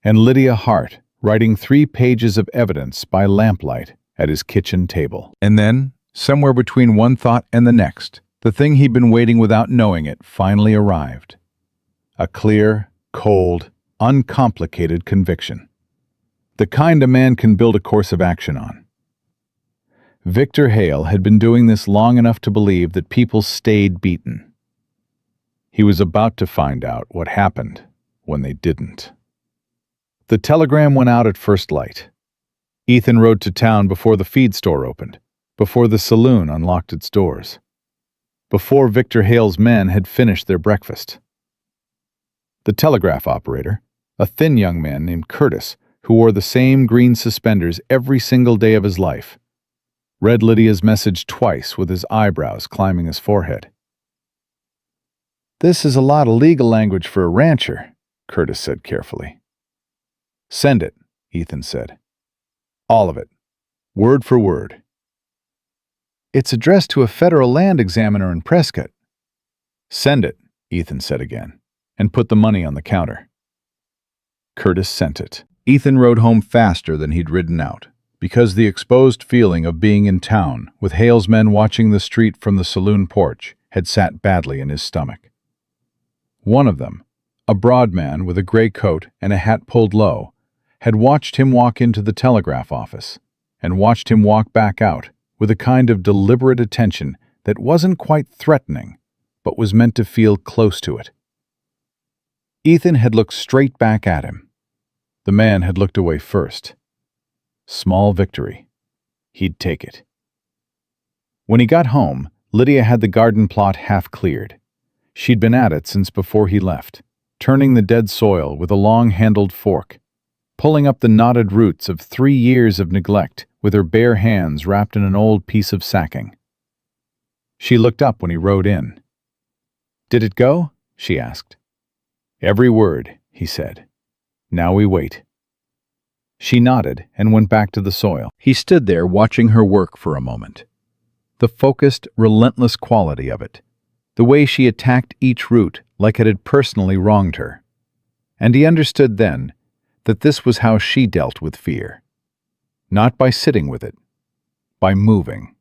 and Lydia Hart writing 3 pages of evidence by lamplight at his kitchen table. And then, somewhere between one thought and the next, the thing he'd been waiting without knowing it finally arrived. A clear, cold, uncomplicated conviction. The kind a man can build a course of action on. Victor Hale had been doing this long enough to believe that people stayed beaten. He was about to find out what happened when they didn't. The telegram went out at first light. Ethan rode to town before the feed store opened, before the saloon unlocked its doors, before Victor Hale's men had finished their breakfast. The telegraph operator, a thin young man named Curtis, who wore the same green suspenders every single day of his life, read Lydia's message twice with his eyebrows climbing his forehead. "This is a lot of legal language for a rancher," Curtis said carefully. "Send it," Ethan said. "All of it. Word for word." "It's addressed to a federal land examiner in Prescott." "Send it," Ethan said again, and put the money on the counter. Curtis sent it. Ethan rode home faster than he'd ridden out, because the exposed feeling of being in town with Hale's men watching the street from the saloon porch had sat badly in his stomach. One of them, a broad man with a gray coat and a hat pulled low, had watched him walk into the telegraph office, and watched him walk back out with a kind of deliberate attention that wasn't quite threatening, but was meant to feel close to it. Ethan had looked straight back at him. The man had looked away first. Small victory. He'd take it. When he got home, Lydia had the garden plot half cleared. She'd been at it since before he left, turning the dead soil with a long-handled fork, pulling up the knotted roots of 3 years of neglect with her bare hands wrapped in an old piece of sacking. She looked up when he rode in. "Did it go?" she asked. "Every word," he said. "Now we wait." She nodded and went back to the soil. He stood there watching her work for a moment. The focused, relentless quality of it. The way she attacked each root like it had personally wronged her. And he understood then that this was how she dealt with fear. Not by sitting with it, by moving.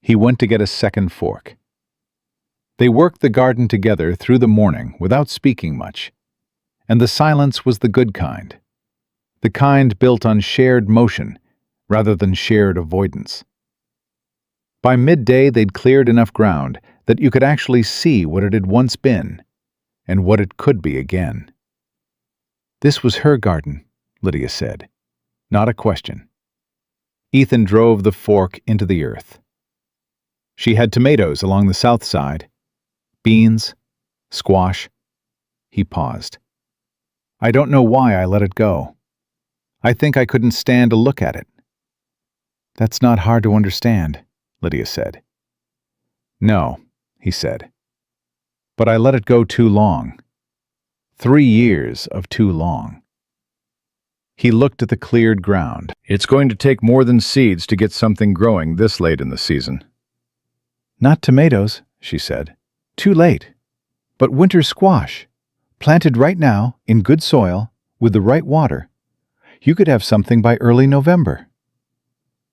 He went to get a second fork. They worked the garden together through the morning without speaking much, and the silence was the good kind. The kind built on shared motion rather than shared avoidance. By midday, they'd cleared enough ground that you could actually see what it had once been and what it could be again. This was her garden, Lydia said, not a question. Ethan drove the fork into the earth. She had tomatoes along the south side, beans, squash. He paused. "I don't know why I let it go. I think I couldn't stand to look at it." "That's not hard to understand," Lydia said. "No," he said. "But I let it go too long. 3 years of too long." He looked at the cleared ground. "It's going to take more than seeds to get something growing this late in the season." "Not tomatoes," she said. "Too late. But winter squash, planted right now, in good soil, with the right water. You could have something by early November."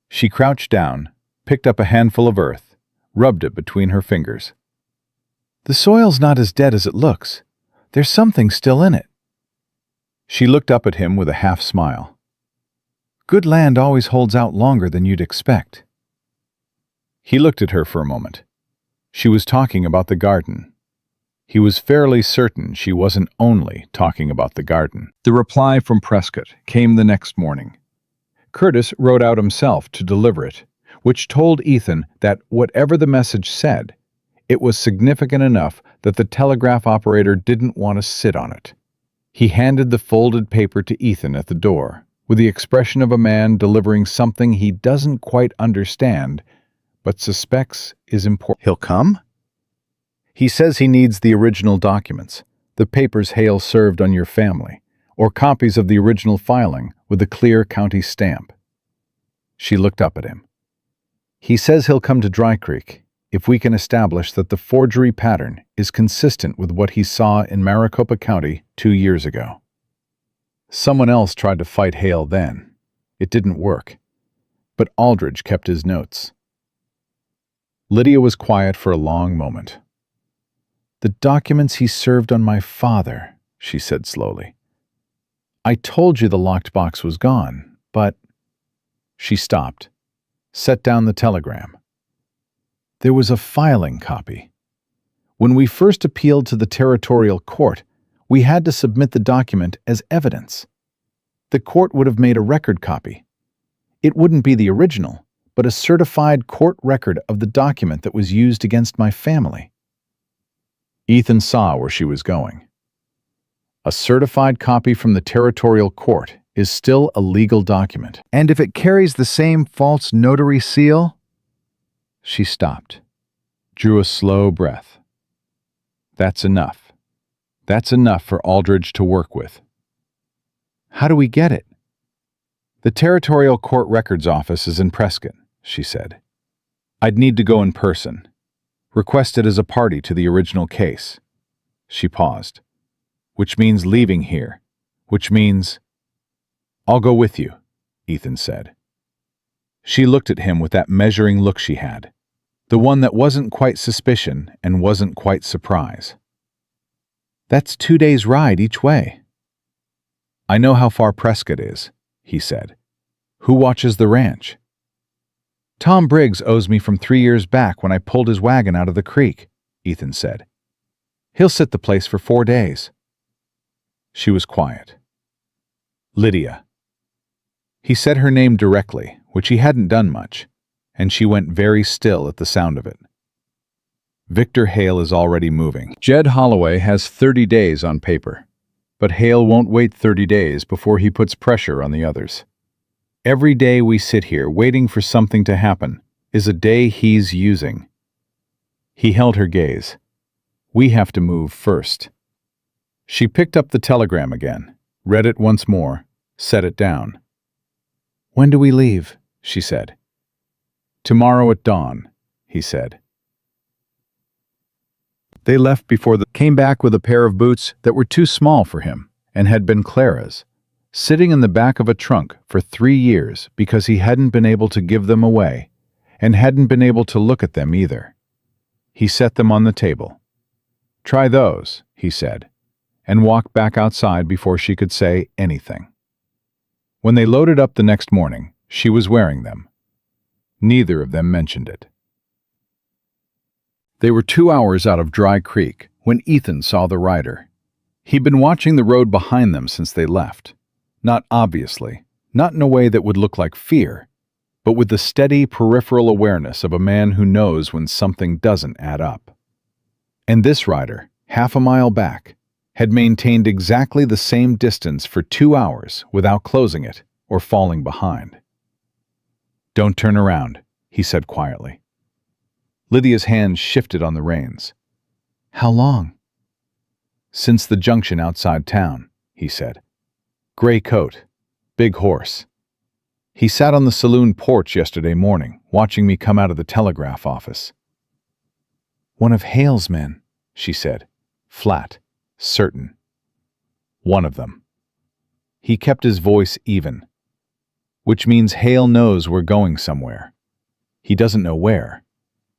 She crouched down, picked up a handful of earth, rubbed it between her fingers. "The soil's not as dead as it looks. There's something still in it." She looked up at him with a half smile. "Good land always holds out longer than you'd expect." He looked at her for a moment. She was talking about the garden. He was fairly certain she wasn't only talking about the garden. The reply from Prescott came the next morning. Curtis rode out himself to deliver it, which told Ethan that whatever the message said, it was significant enough that the telegraph operator didn't want to sit on it. He handed the folded paper to Ethan at the door, with the expression of a man delivering something he doesn't quite understand, but suspects is important. "He'll come?" "He says he needs the original documents, the papers Hale served on your family, or copies of the original filing with the clear county stamp." She looked up at him. "He says he'll come to Dry Creek. if we can establish that the forgery pattern is consistent with what he saw in Maricopa County 2 years ago. Someone else tried to fight Hale then. It didn't work. But Aldridge kept his notes. Lydia was quiet for a long moment. "The documents he served on my father," she said slowly. "I told you the locked box was gone, but—" She stopped, set down the telegram. "There was a filing copy. When we first appealed to the territorial court, we had to submit the document as evidence. The court would have made a record copy. It wouldn't be the original, but a certified court record of the document that was used against my family." Ethan saw where she was going. A certified copy from the territorial court is still a legal document. And if it carries the same false notary seal? She stopped, drew a slow breath. That's enough. That's enough for Aldridge to work with. How do we get it? The Territorial Court Records Office is in Prescott, she said. I'd need to go in person. Requested as a party to the original case. She paused. Which means leaving here. Which means... I'll go with you, Ethan said. She looked at him with that measuring look she had, the one that wasn't quite suspicion and wasn't quite surprise. That's 2 days' ride each way. I know how far Prescott is, he said. Who watches the ranch? Tom Briggs owes me from 3 years back when I pulled his wagon out of the creek, Ethan said. He'll sit the place for 4 days. She was quiet. Lydia. He said her name directly, which he hadn't done much, and she went very still at the sound of it. Victor Hale is already moving. Jed Holloway has 30 days on paper, but Hale won't wait 30 days before he puts pressure on the others. Every day we sit here waiting for something to happen is a day he's using. He held her gaze. We have to move first. She picked up the telegram again, read it once more, set it down. When do we leave? She said. Tomorrow at dawn, he said. They left before came back with a pair of boots that were too small for him and had been Clara's, sitting in the back of a trunk for 3 years because he hadn't been able to give them away and hadn't been able to look at them either. He set them on the table. Try those, he said, and walked back outside before she could say anything. When they loaded up the next morning, she was wearing them. Neither of them mentioned it. They were 2 hours out of Dry Creek when Ethan saw the rider. He'd been watching the road behind them since they left. Not obviously, not in a way that would look like fear, but with the steady peripheral awareness of a man who knows when something doesn't add up. And this rider, half a mile back, had maintained exactly the same distance for 2 hours without closing it or falling behind. Don't turn around, he said quietly. Lydia's hands shifted on the reins. How long? Since the junction outside town, he said. Gray coat, big horse. He sat on the saloon porch yesterday morning, watching me come out of the telegraph office. One of Hale's men, she said, flat, certain. One of them. He kept his voice even. Which means Hale knows we're going somewhere. He doesn't know where.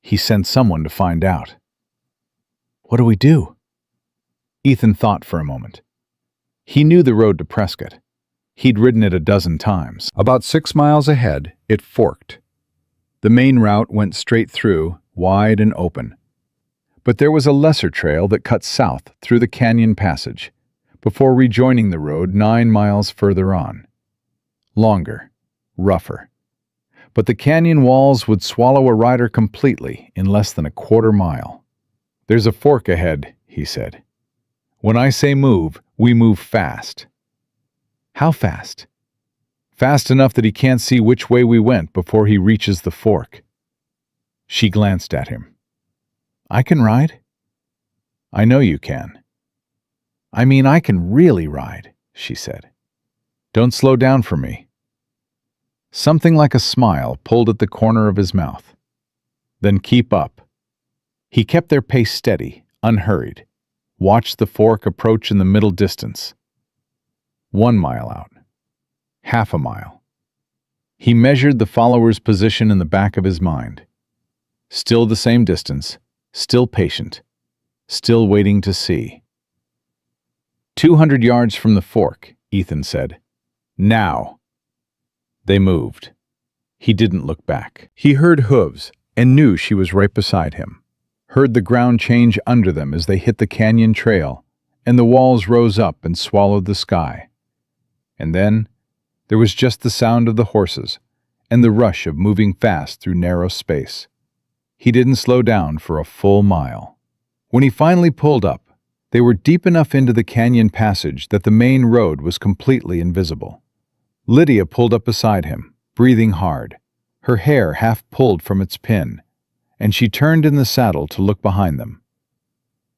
He sent someone to find out. What do we do? Ethan thought for a moment. He knew the road to Prescott. He'd ridden it a dozen times. About 6 miles ahead, it forked. The main route went straight through, wide and open. But there was a lesser trail that cut south through the canyon passage, before rejoining the road 9 miles further on. Longer, rougher. But the canyon walls would swallow a rider completely in less than a quarter mile. There's a fork ahead, he said. When I say move, we move fast. How fast? Fast enough that he can't see which way we went before he reaches the fork. She glanced at him. I can ride? I know you can. I mean, I can really ride, she said. Don't slow down for me. Something like a smile pulled at the corner of his mouth. Then keep up, He kept their pace steady, unhurried, watched the fork approach in the middle distance. 1 mile out. Half a mile. He measured the follower's position in the back of his mind. Still the same distance, still patient, still waiting to see. 200 yards from the fork, Ethan said. Now. They moved. He didn't look back. He heard hooves and knew she was right beside him. Heard the ground change under them as they hit the canyon trail, and the walls rose up and swallowed the sky. And then there was just the sound of the horses and the rush of moving fast through narrow space. He didn't slow down for a full mile. When he finally pulled up, they were deep enough into the canyon passage that the main road was completely invisible. Lydia pulled up beside him, breathing hard, her hair half pulled from its pin, and she turned in the saddle to look behind them.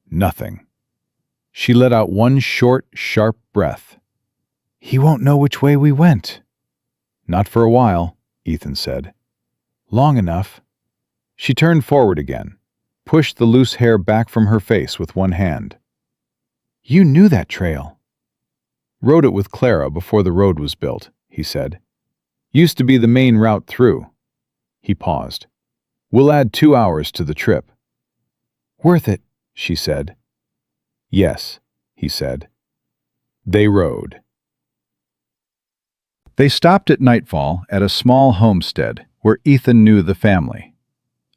Nothing. She let out one short, sharp breath. "He won't know which way we went." "Not for a while," Ethan said. "Long enough." She turned forward again, pushed the loose hair back from her face with one hand. "You knew that trail." "Rode it with Clara before the road was built," he said. "Used to be the main route through." He paused. "We'll add 2 hours to the trip." "Worth it," she said. "Yes," he said. They rode. They stopped at nightfall at a small homestead where Ethan knew the family.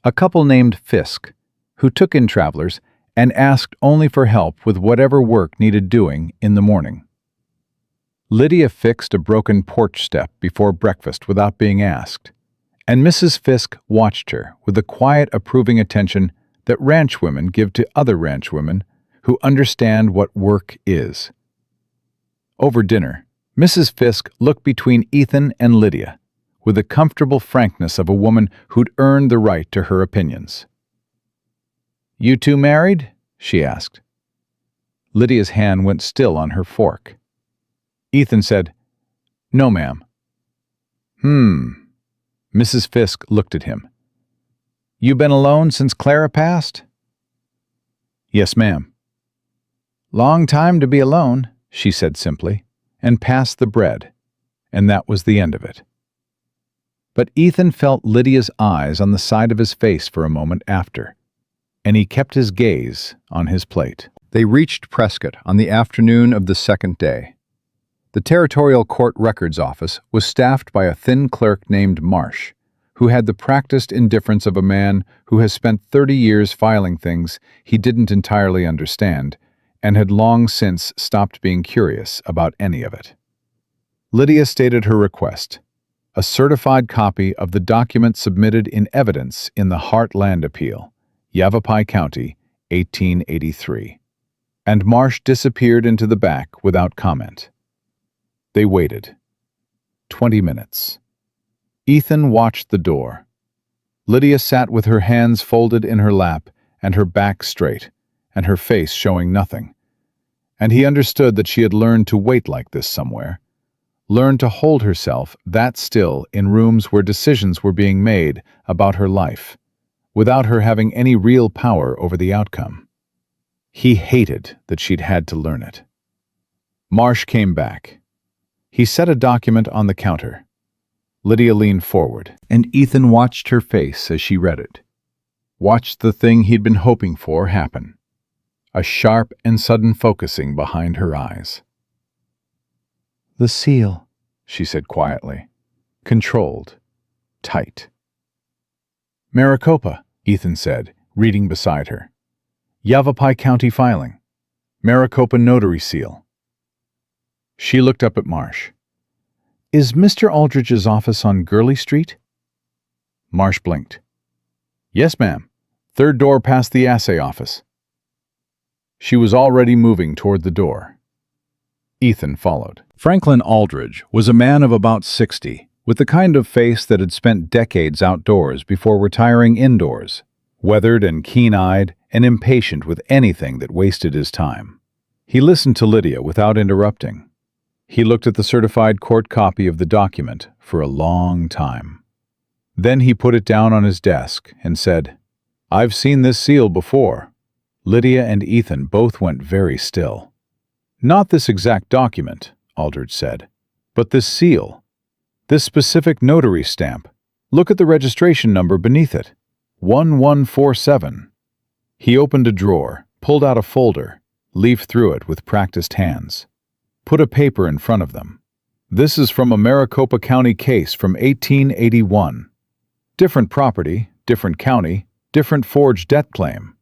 A couple named Fisk, who took in travelers and asked only for help with whatever work needed doing in the morning. Lydia fixed a broken porch step before breakfast without being asked, and Mrs. Fisk watched her with the quiet, approving attention that ranch women give to other ranch women who understand what work is. Over dinner, Mrs. Fisk looked between Ethan and Lydia with the comfortable frankness of a woman who'd earned the right to her opinions. "You two married?" she asked. Lydia's hand went still on her fork. Ethan said, "No, ma'am." Mrs. Fisk looked at him. "You been alone since Clara passed?" "Yes, ma'am." "Long time to be alone," she said simply, and passed the bread, and that was the end of it. But Ethan felt Lydia's eyes on the side of his face for a moment after, and he kept his gaze on his plate. They reached Prescott on the afternoon of the second day. The Territorial Court Records Office was staffed by a thin clerk named Marsh, who had the practiced indifference of a man who has spent 30 years filing things he didn't entirely understand and had long since stopped being curious about any of it. Lydia stated her request, a certified copy of the document submitted in evidence in the Hart Land Appeal, Yavapai County, 1883. And Marsh disappeared into the back without comment. They waited. 20 minutes. Ethan watched the door. Lydia sat with her hands folded in her lap and her back straight, and her face showing nothing. And he understood that she had learned to wait like this somewhere, learned to hold herself that still in rooms where decisions were being made about her life, without her having any real power over the outcome. He hated that she'd had to learn it. Marsh came back. He set a document on the counter. Lydia leaned forward, and Ethan watched her face as she read it. Watched the thing he'd been hoping for happen. A sharp and sudden focusing behind her eyes. "The seal," she said quietly. Controlled. Tight. "Maricopa," Ethan said, reading beside her. "Yavapai County filing. Maricopa notary seal." She looked up at Marsh. "Is Mr. Aldridge's office on Gurley Street?" Marsh blinked. "Yes, ma'am. Third door past the assay office." She was already moving toward the door. Ethan followed. Franklin Aldridge was a man of about 60, with the kind of face that had spent decades outdoors before retiring indoors, weathered and keen-eyed and impatient with anything that wasted his time. He listened to Lydia without interrupting. He looked at the certified court copy of the document for a long time. Then he put it down on his desk and said, I've seen this seal before. Lydia and Ethan both went very still. Not this exact document, Aldridge said, but this seal. This specific notary stamp. Look at the registration number beneath it. 1147. He opened a drawer, pulled out a folder, leafed through it with practiced hands. Put a paper in front of them. This is from a Maricopa County case from 1881. Different property, different county, different forged debt claim.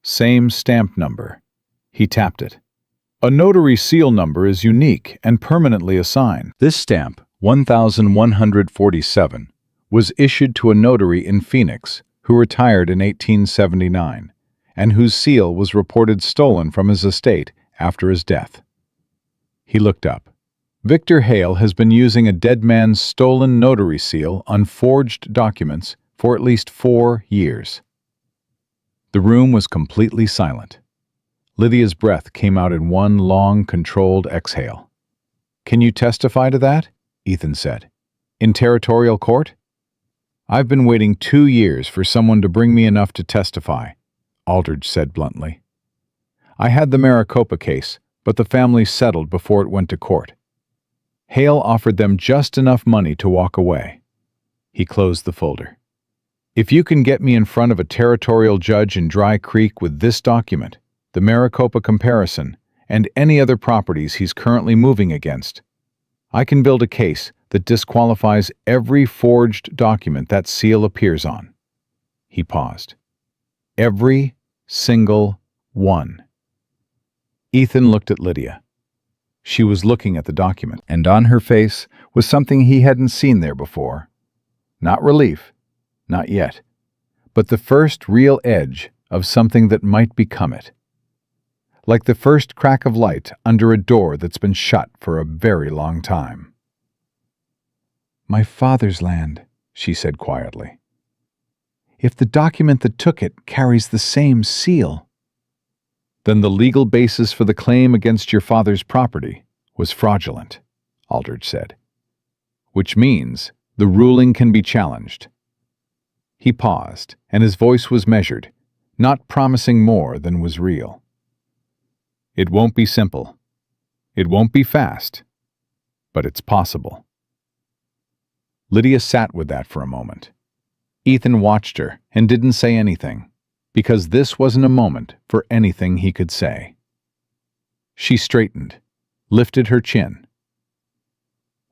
Same stamp number. He tapped it. A notary seal number is unique and permanently assigned. This stamp, 1147, was issued to a notary in Phoenix who retired in 1879 and whose seal was reported stolen from his estate after his death. He looked up. Victor Hale has been using a dead man's stolen notary seal on forged documents for at least 4 years. The room was completely silent. Lydia's breath came out in one long, controlled exhale. "Can you testify to that?" Ethan said. "In territorial court?" "I've been waiting 2 years for someone to bring me enough to testify," Aldridge said bluntly. "I had the Maricopa case, but the family settled before it went to court. Hale offered them just enough money to walk away." He closed the folder. "If you can get me in front of a territorial judge in Dry Creek with this document, the Maricopa comparison, and any other properties he's currently moving against, I can build a case that disqualifies every forged document that seal appears on." He paused. "Every single one." Ethan looked at Lydia. She was looking at the document, and on her face was something he hadn't seen there before. Not relief, not yet, but the first real edge of something that might become it. Like the first crack of light under a door that's been shut for a very long time. "My father's land," she said quietly. "If the document that took it carries the same seal..." "Then the legal basis for the claim against your father's property was fraudulent," Aldridge said. "Which means the ruling can be challenged." He paused, and his voice was measured, not promising more than was real. "It won't be simple. It won't be fast, but it's possible." Lydia sat with that for a moment. Ethan watched her and didn't say anything, because this wasn't a moment for anything he could say. She straightened, lifted her chin.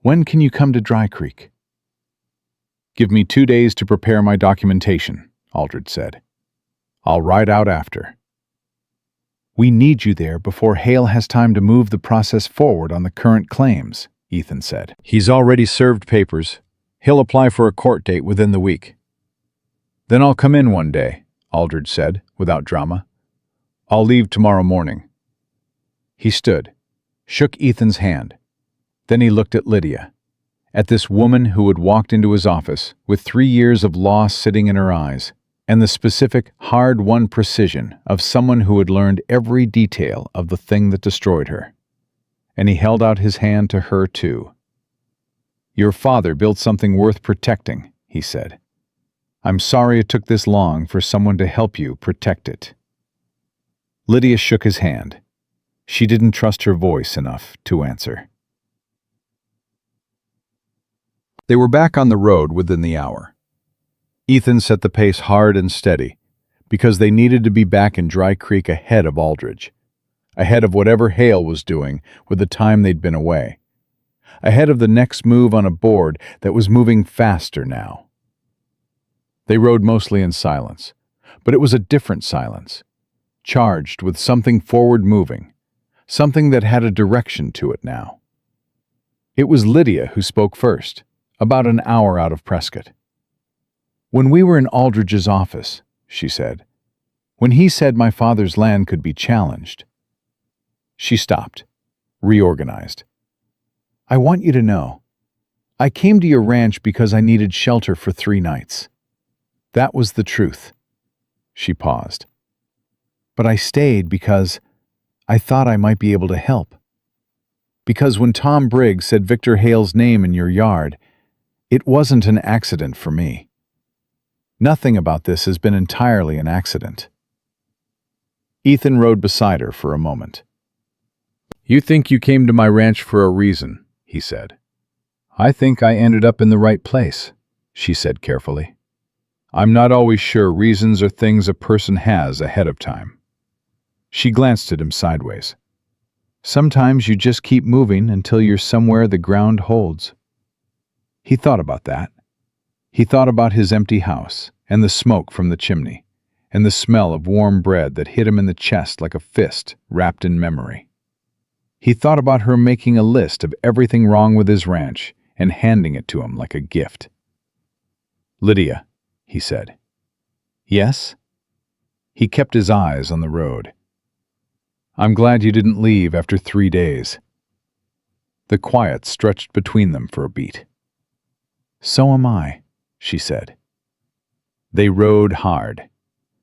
"When can you come to Dry Creek?" "Give me 2 days to prepare my documentation," Aldridge said. "I'll ride out after." "We need you there before Hale has time to move the process forward on the current claims," Ethan said. "He's already served papers. He'll apply for a court date within the week." "Then I'll come in one day," Aldridge said, without drama. "I'll leave tomorrow morning." He stood, shook Ethan's hand. Then he looked at Lydia, at this woman who had walked into his office with 3 years of loss sitting in her eyes, and the specific, hard-won precision of someone who had learned every detail of the thing that destroyed her. And he held out his hand to her, too. "Your father built something worth protecting," he said. "I'm sorry it took this long for someone to help you protect it." Lydia shook his hand. She didn't trust her voice enough to answer. They were back on the road within the hour. Ethan set the pace hard and steady, because they needed to be back in Dry Creek ahead of Aldridge, ahead of whatever Hale was doing with the time they'd been away, ahead of the next move on a board that was moving faster now. They rode mostly in silence, but it was a different silence, charged with something forward-moving, something that had a direction to it now. It was Lydia who spoke first, about an hour out of Prescott. "When we were in Aldridge's office," she said, "when he said my father's land could be challenged..." She stopped, reorganized. "I want you to know, I came to your ranch because I needed shelter for 3 nights. That was the truth." She paused. "But I stayed because I thought I might be able to help. Because when Tom Briggs said Victor Hale's name in your yard, it wasn't an accident for me." Nothing about this has been entirely an accident. Ethan rode beside her for a moment. "You think you came to my ranch for a reason," he said. "I think I ended up in the right place," she said carefully. "I'm not always sure reasons are things a person has ahead of time." She glanced at him sideways. "Sometimes you just keep moving until you're somewhere the ground holds." He thought about that. He thought about his empty house, and the smoke from the chimney, and the smell of warm bread that hit him in the chest like a fist wrapped in memory. He thought about her making a list of everything wrong with his ranch and handing it to him like a gift. "Lydia," he said. "Yes?" He kept his eyes on the road. "I'm glad you didn't leave after 3 days." The quiet stretched between them for a beat. "So am I," she said. They rode hard.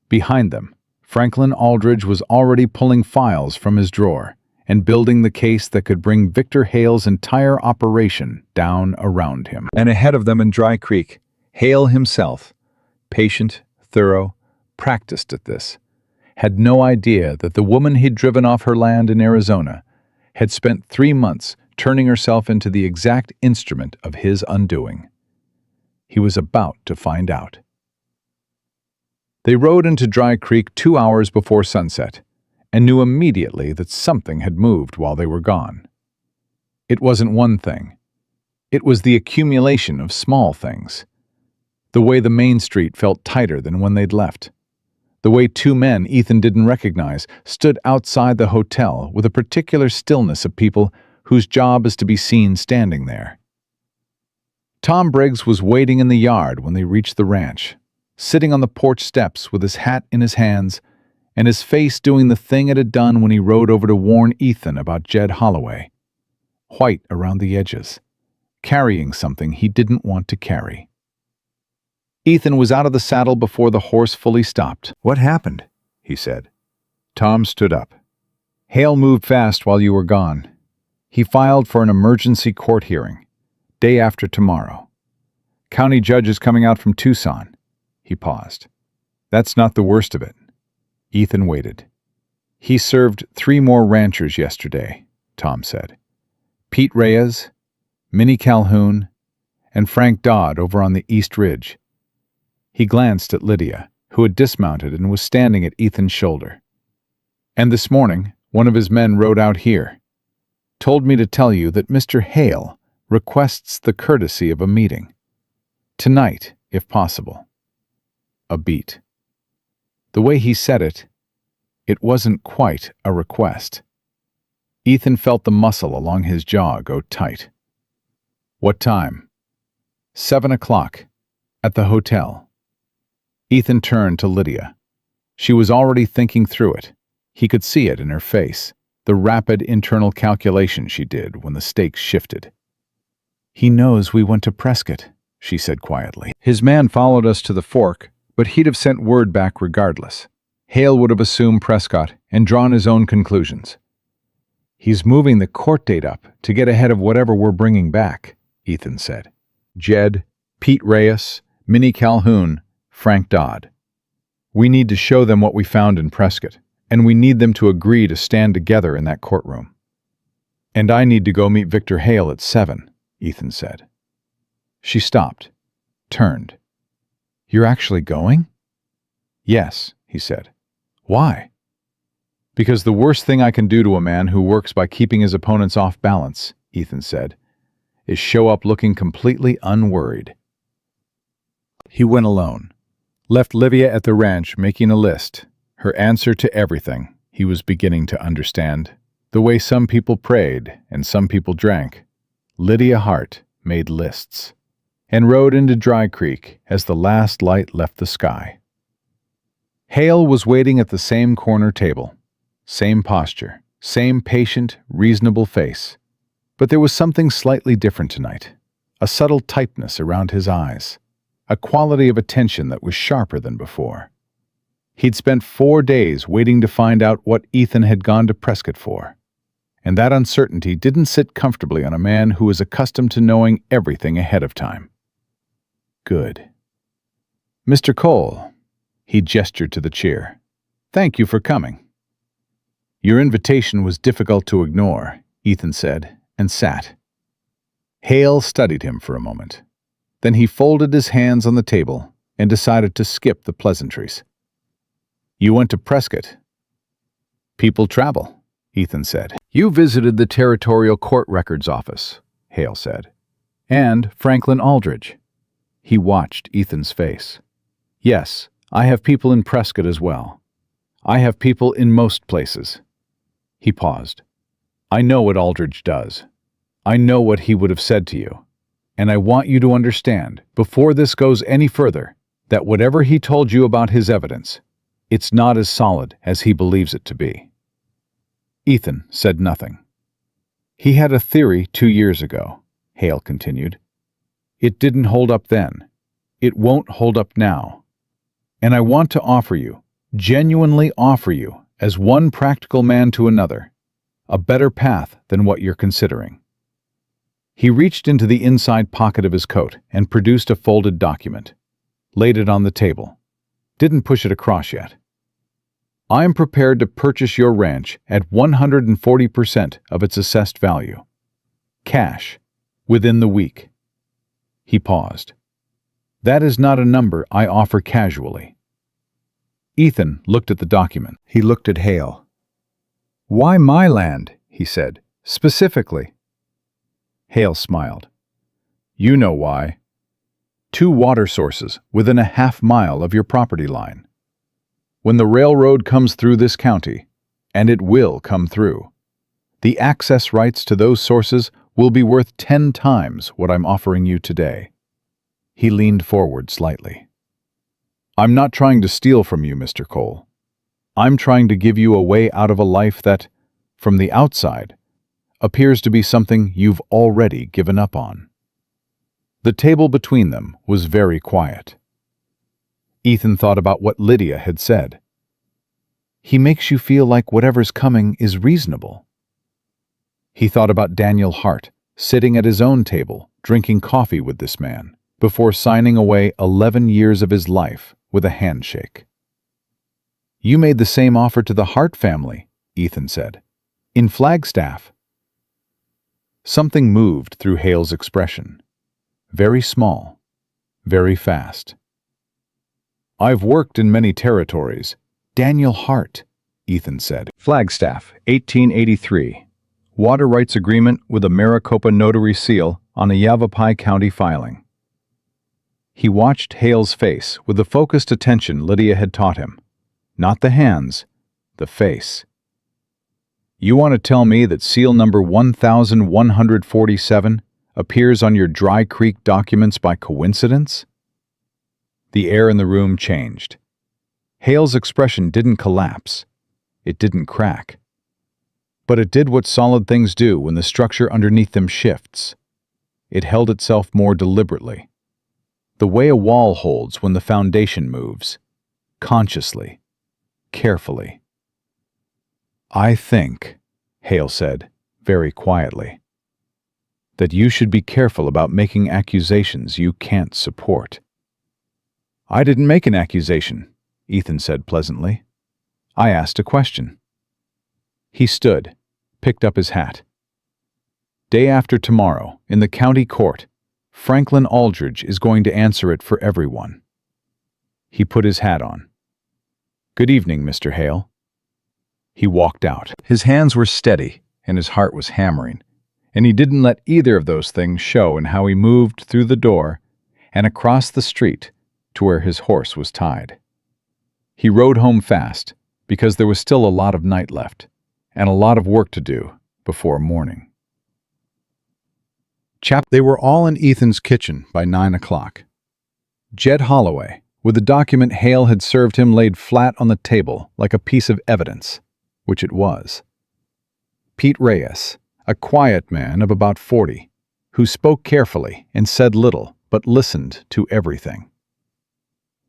Behind them, Franklin Aldridge was already pulling files from his drawer and building the case that could bring Victor Hale's entire operation down around him. And ahead of them in Dry Creek, Hale himself, patient, thorough, practiced at this, had no idea that the woman he'd driven off her land in Arizona had spent 3 months turning herself into the exact instrument of his undoing. He was about to find out. They rode into Dry Creek 2 hours before sunset and knew immediately that something had moved while they were gone. It wasn't one thing. It was the accumulation of small things. The way the main street felt tighter than when they'd left. The way 2 men Ethan didn't recognize stood outside the hotel with a particular stillness of people whose job is to be seen standing there. Tom Briggs was waiting in the yard when they reached the ranch, sitting on the porch steps with his hat in his hands and his face doing the thing it had done when he rode over to warn Ethan about Jed Holloway. White around the edges, carrying something he didn't want to carry. Ethan was out of the saddle before the horse fully stopped. "What happened?" he said. Tom stood up. "Hale moved fast while you were gone. He filed for an emergency court hearing, day after tomorrow. County judge is coming out from Tucson." He paused. "That's not the worst of it." Ethan waited. "He served 3 more ranchers yesterday," Tom said. "Pete Reyes, Minnie Calhoun, and Frank Dodd over on the East Ridge." He glanced at Lydia, who had dismounted and was standing at Ethan's shoulder. "And this morning, one of his men rode out here. Told me to tell you that Mr. Hale requests the courtesy of a meeting. Tonight, if possible." A beat. The way he said it, it wasn't quite a request. Ethan felt the muscle along his jaw go tight. "What time?" 7 o'clock, at the hotel. Ethan turned to Lydia. She was already thinking through it. He could see it in her face, the rapid internal calculation she did when the stakes shifted. "He knows we went to Prescott," she said quietly. "His man followed us to the fork, but he'd have sent word back regardless. Hale would have assumed Prescott and drawn his own conclusions." "He's moving the court date up to get ahead of whatever we're bringing back," Ethan said. "Jed, Pete Reyes, Minnie Calhoun, Frank Dodd. We need to show them what we found in Prescott, and we need them to agree to stand together in that courtroom." "And I need to go meet Victor Hale at 7, Ethan said. She stopped, turned. "You're actually going?" "Yes," he said. "Why?" "Because the worst thing I can do to a man who works by keeping his opponents off balance," Ethan said, "is show up looking completely unworried." He went alone, left Livia at the ranch making a list, her answer to everything he was beginning to understand. The way some people prayed and some people drank, Lydia Hart made lists, and rode into Dry Creek as the last light left the sky. Hale was waiting at the same corner table, same posture, same patient, reasonable face. But there was something slightly different tonight, a subtle tightness around his eyes, a quality of attention that was sharper than before. He'd spent 4 days waiting to find out what Ethan had gone to Prescott for, and that uncertainty didn't sit comfortably on a man who was accustomed to knowing everything ahead of time. Good. Mr. Cole, he gestured to the chair. Thank you for coming. Your invitation was difficult to ignore, Ethan said, and sat. Hale studied him for a moment. Then he folded his hands on the table and decided to skip the pleasantries. You went to Prescott. People travel, Ethan said. You visited the Territorial Court Records Office, Hale said. And Franklin Aldridge. He watched Ethan's face. Yes, I have people in Prescott as well. I have people in most places. He paused. I know what Aldridge does. I know what he would have said to you. And I want you to understand, before this goes any further, that whatever he told you about his evidence, it's not as solid as he believes it to be. Ethan said nothing. He had a theory 2 years ago, Hale continued. It didn't hold up then. It won't hold up now. And I want to offer you, genuinely offer you, as one practical man to another, a better path than what you're considering. He reached into the inside pocket of his coat and produced a folded document, laid it on the table, didn't push it across yet. I am prepared to purchase your ranch at 140% of its assessed value. Cash, within the week. He paused. That is not a number I offer casually. Ethan looked at the document. He looked at Hale. Why my land? He said, specifically. Hale smiled. You know why. 2 water sources within a half-mile of your property line. When the railroad comes through this county, and it will come through, the access rights to those sources will be worth 10 times what I'm offering you today. He leaned forward slightly. I'm not trying to steal from you, Mr. Cole. I'm trying to give you a way out of a life that, from the outside, appears to be something you've already given up on. The table between them was very quiet. Ethan thought about what Lydia had said. He makes you feel like whatever's coming is reasonable. He thought about Daniel Hart, sitting at his own table, drinking coffee with this man, before signing away 11 years of his life with a handshake. You made the same offer to the Hart family, Ethan said, in Flagstaff. Something moved through Hale's expression. Very small, very fast. I've worked in many territories. Daniel Hart, Ethan said. Flagstaff, 1883. Water rights agreement with a Maricopa notary seal on a Yavapai County filing. He watched Hale's face with the focused attention Lydia had taught him. Not the hands, the face. You want to tell me that seal number 1147 appears on your Dry Creek documents by coincidence? The air in the room changed. Hale's expression didn't collapse. It didn't crack. But it did what solid things do when the structure underneath them shifts. It held itself more deliberately. The way a wall holds when the foundation moves. Consciously. Carefully. I think, Hale said, very quietly, that you should be careful about making accusations you can't support. I didn't make an accusation, Ethan said pleasantly. I asked a question. He stood, picked up his hat. Day after tomorrow, in the county court, Franklin Aldridge is going to answer it for everyone. He put his hat on. Good evening, Mr. Hale. He walked out. His hands were steady, and his heart was hammering, and he didn't let either of those things show in how he moved through the door and across the street to where his horse was tied. He rode home fast, because there was still a lot of night left, and a lot of work to do before morning. They were all in Ethan's kitchen by 9 o'clock. Jed Holloway, with the document Hale had served him laid flat on the table like a piece of evidence, which it was. Pete Reyes, a quiet man of about 40, who spoke carefully and said little but listened to everything.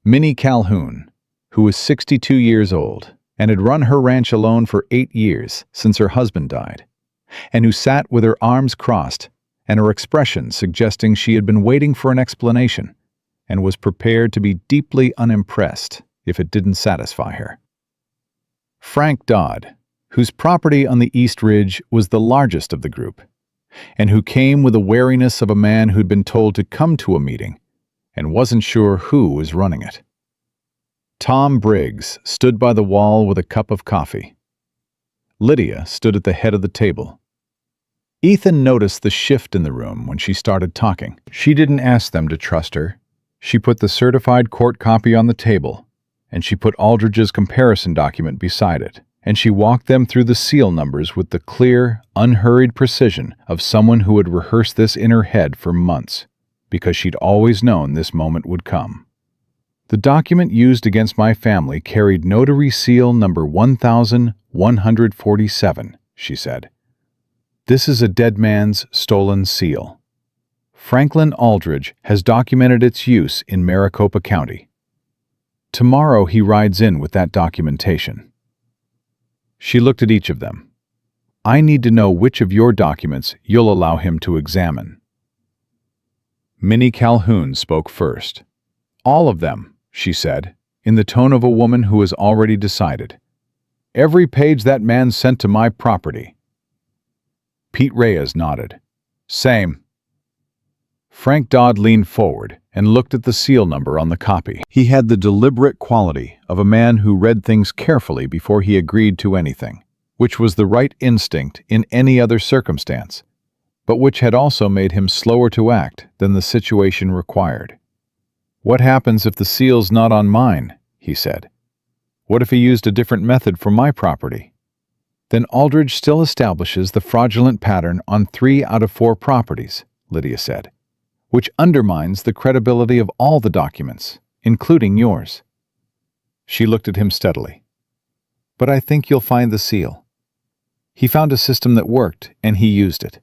Minnie Calhoun, who was 62 years old and had run her ranch alone for 8 years since her husband died, and who sat with her arms crossed and her expression suggesting she had been waiting for an explanation, and was prepared to be deeply unimpressed if it didn't satisfy her. Frank Dodd, whose property on the East Ridge was the largest of the group, and who came with the wariness of a man who'd been told to come to a meeting and wasn't sure who was running it. Tom Briggs stood by the wall with a cup of coffee. Lydia stood at the head of the table. Ethan noticed the shift in the room when she started talking. She didn't ask them to trust her. She put the certified court copy on the table, and she put Aldridge's comparison document beside it, and she walked them through the seal numbers with the clear, unhurried precision of someone who had rehearsed this in her head for months, because she'd always known this moment would come. The document used against my family carried notary seal number 1147, she said. This is a dead man's stolen seal. Franklin Aldridge has documented its use in Maricopa County. Tomorrow he rides in with that documentation. She looked at each of them. I need to know which of your documents you'll allow him to examine. Minnie Calhoun spoke first. All of them, she said, in the tone of a woman who has already decided. Every page that man sent to my property. Pete Reyes nodded. Same. Frank Dodd leaned forward and looked at the seal number on the copy. He had the deliberate quality of a man who read things carefully before he agreed to anything, which was the right instinct in any other circumstance, but which had also made him slower to act than the situation required. What happens if the seal's not on mine? He said. What if he used a different method for my property? Then Aldridge still establishes the fraudulent pattern on 3 out of 4 properties, Lydia said, which undermines the credibility of all the documents, including yours. She looked at him steadily. But I think you'll find the seal. He found a system that worked, and he used it.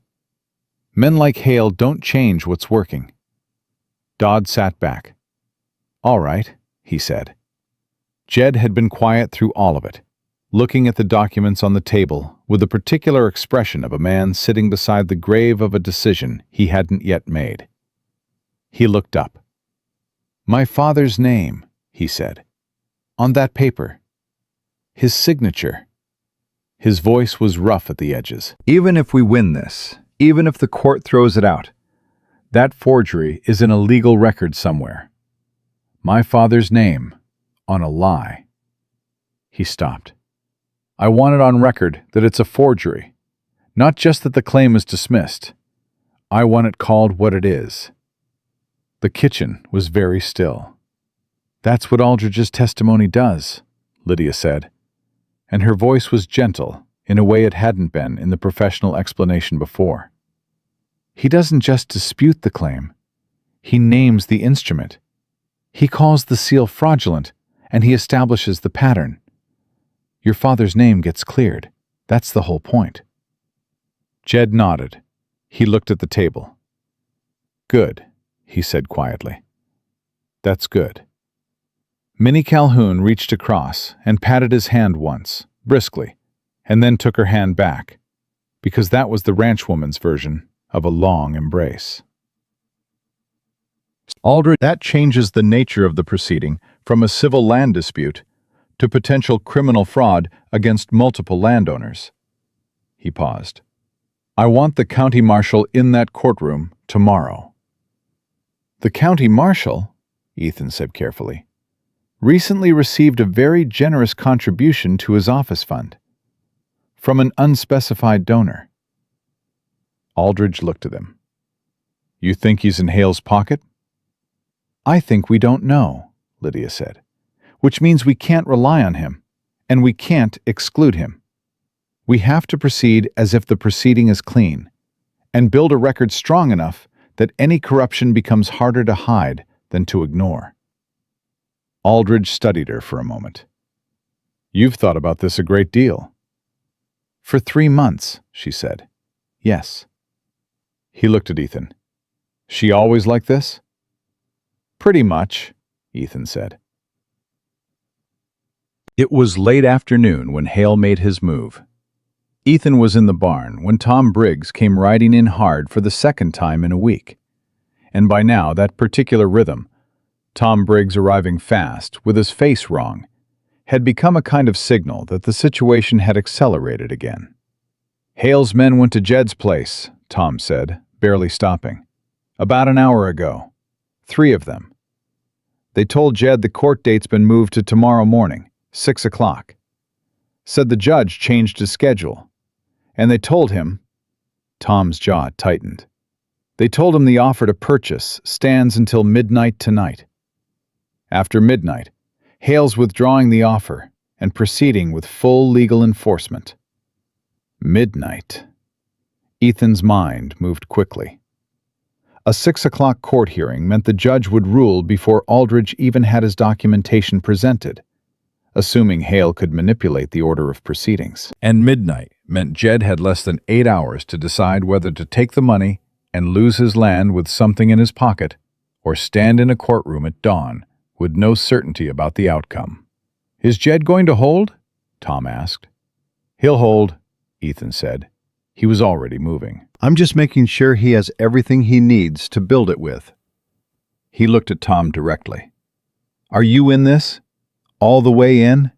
Men like Hale don't change what's working. Dodd sat back. All right, he said. Jed had been quiet through all of it, looking at the documents on the table with the particular expression of a man sitting beside the grave of a decision he hadn't yet made. He looked up. My father's name, he said. On that paper. His signature. His voice was rough at the edges. Even if we win this, even if the court throws it out, that forgery is in a legal record somewhere. My father's name, on a lie. He stopped. I want it on record that it's a forgery, not just that the claim is dismissed. I want it called what it is. The kitchen was very still. That's what Aldridge's testimony does, Lydia said, and her voice was gentle in a way it hadn't been in the professional explanation before. He doesn't just dispute the claim. He names the instrument. He calls the seal fraudulent, and he establishes the pattern. Your father's name gets cleared. That's the whole point. Jed nodded. He looked at the table. Good, he said quietly. That's good. Minnie Calhoun reached across and patted his hand once, briskly, and then took her hand back, because that was the ranchwoman's version of a long embrace. Aldridge, that changes the nature of the proceeding from a civil land dispute to potential criminal fraud against multiple landowners. He paused. I want the county marshal in that courtroom tomorrow. The county marshal, Ethan said carefully, recently received a very generous contribution to his office fund from an unspecified donor. Aldridge looked at him. You think he's in Hale's pocket? I think we don't know, Lydia said, which means we can't rely on him, and we can't exclude him. We have to proceed as if the proceeding is clean, and build a record strong enough that any corruption becomes harder to hide than to ignore. Aldridge studied her for a moment. You've thought about this a great deal. For 3 months, she said. Yes. He looked at Ethan. She always like this? Pretty much, Ethan said. It was late afternoon when Hale made his move. Ethan was in the barn when Tom Briggs came riding in hard for the second time in a week. And by now, that particular rhythm, Tom Briggs arriving fast, with his face wrong, had become a kind of signal that the situation had accelerated again. "Hale's men went to Jed's place," Tom said, barely stopping. "About an hour ago. 3 of them. They told Jed the court date's been moved to tomorrow morning, 6 o'clock. Said the judge changed his schedule. And they told him—" Tom's jaw tightened. "They told him the offer to purchase stands until midnight tonight. After midnight, Hale's withdrawing the offer and proceeding with full legal enforcement." Midnight. Ethan's mind moved quickly. A 6 o'clock court hearing meant the judge would rule before Aldridge even had his documentation presented, assuming Hale could manipulate the order of proceedings. And midnight meant Jed had less than 8 hours to decide whether to take the money and lose his land with something in his pocket, or stand in a courtroom at dawn with no certainty about the outcome. "Is Jed going to hold?" Tom asked. "He'll hold," Ethan said. He was already moving. "I'm just making sure he has everything he needs to build it with." He looked at Tom directly. "Are you in this? All the way in?"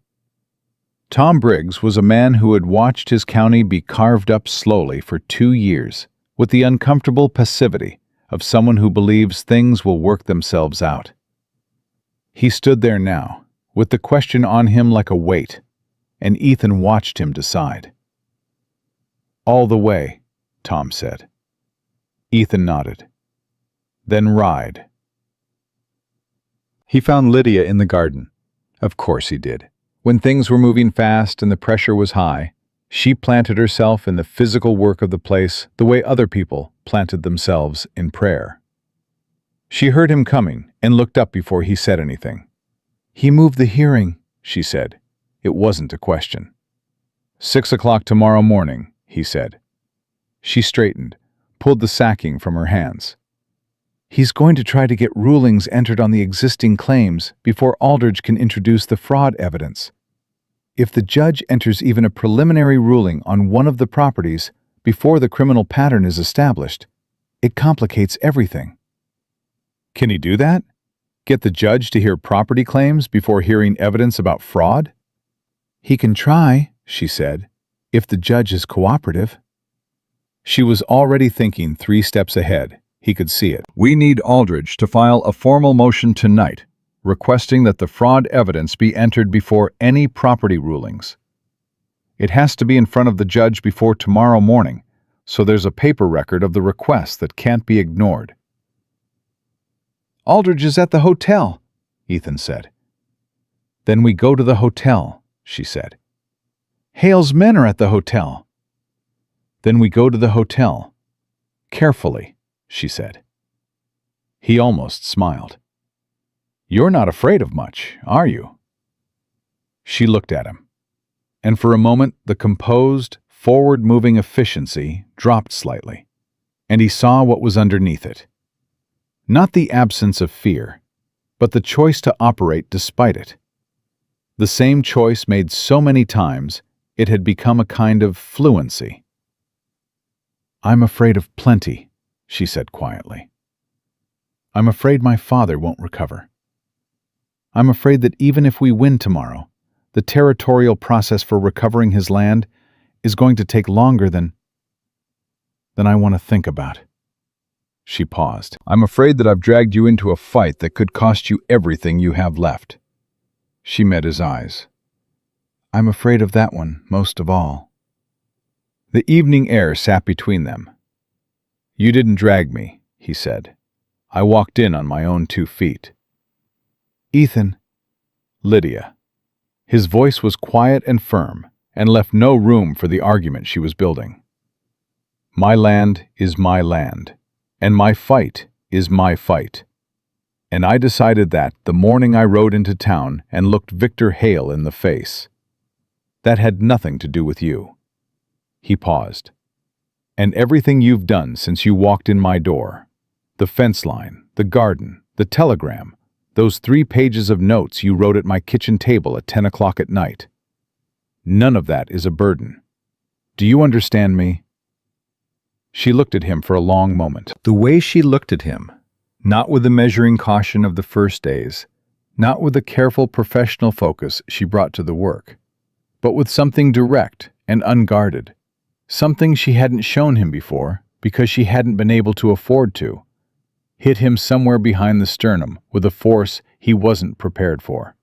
Tom Briggs was a man who had watched his county be carved up slowly for 2 years, with the uncomfortable passivity of someone who believes things will work themselves out. He stood there now, with the question on him like a weight, and Ethan watched him decide. "All the way," Tom said. Ethan nodded. "Then ride." He found Lydia in the garden. Of course he did. When things were moving fast and the pressure was high, she planted herself in the physical work of the place the way other people planted themselves in prayer. She heard him coming and looked up before he said anything. "He moved the hearing," she said. It wasn't a question. 6 o'clock tomorrow morning, he said. She straightened, pulled the sacking from her hands. "He's going to try to get rulings entered on the existing claims before Aldridge can introduce the fraud evidence. If the judge enters even a preliminary ruling on one of the properties before the criminal pattern is established, it complicates everything." "Can he do that? Get the judge to hear property claims before hearing evidence about fraud?" "He can try," she said, "if the judge is cooperative." She was already thinking 3 steps ahead. He could see it. "We need Aldridge to file a formal motion tonight, requesting that the fraud evidence be entered before any property rulings. It has to be in front of the judge before tomorrow morning, so there's a paper record of the request that can't be ignored." "Aldridge is at the hotel," Ethan said. "Then we go to the hotel," she said. "Hale's men are at the hotel." "Then we go to the hotel. Carefully," she said. He almost smiled. "You're not afraid of much, are you?" She looked at him, and for a moment the composed, forward-moving efficiency dropped slightly, and he saw what was underneath it. Not the absence of fear, but the choice to operate despite it. The same choice made so many times it had become a kind of fluency. "I'm afraid of plenty," she said quietly. "I'm afraid my father won't recover. I'm afraid that even if we win tomorrow, the territorial process for recovering his land is going to take longer than I want to think about." She paused. "I'm afraid that I've dragged you into a fight that could cost you everything you have left." She met his eyes. "I'm afraid of that one most of all." The evening air sat between them. "You didn't drag me," he said. "I walked in on my own 2 feet. "Ethan." "Lydia." His voice was quiet and firm, and left no room for the argument she was building. "My land is my land, and my fight is my fight. And I decided that the morning I rode into town and looked Victor Hale in the face. That had nothing to do with you." He paused. "And everything you've done since you walked in my door, the fence line, the garden, the telegram, those 3 pages of notes you wrote at my kitchen table at 10 o'clock at night. None of that is a burden. Do you understand me?" She looked at him for a long moment. The way she looked at him, Not with the measuring caution of the first days, not with the careful professional focus she brought to the work, but with something direct and unguarded, something she hadn't shown him before because she hadn't been able to afford to. Hit him somewhere behind the sternum with a force he wasn't prepared for.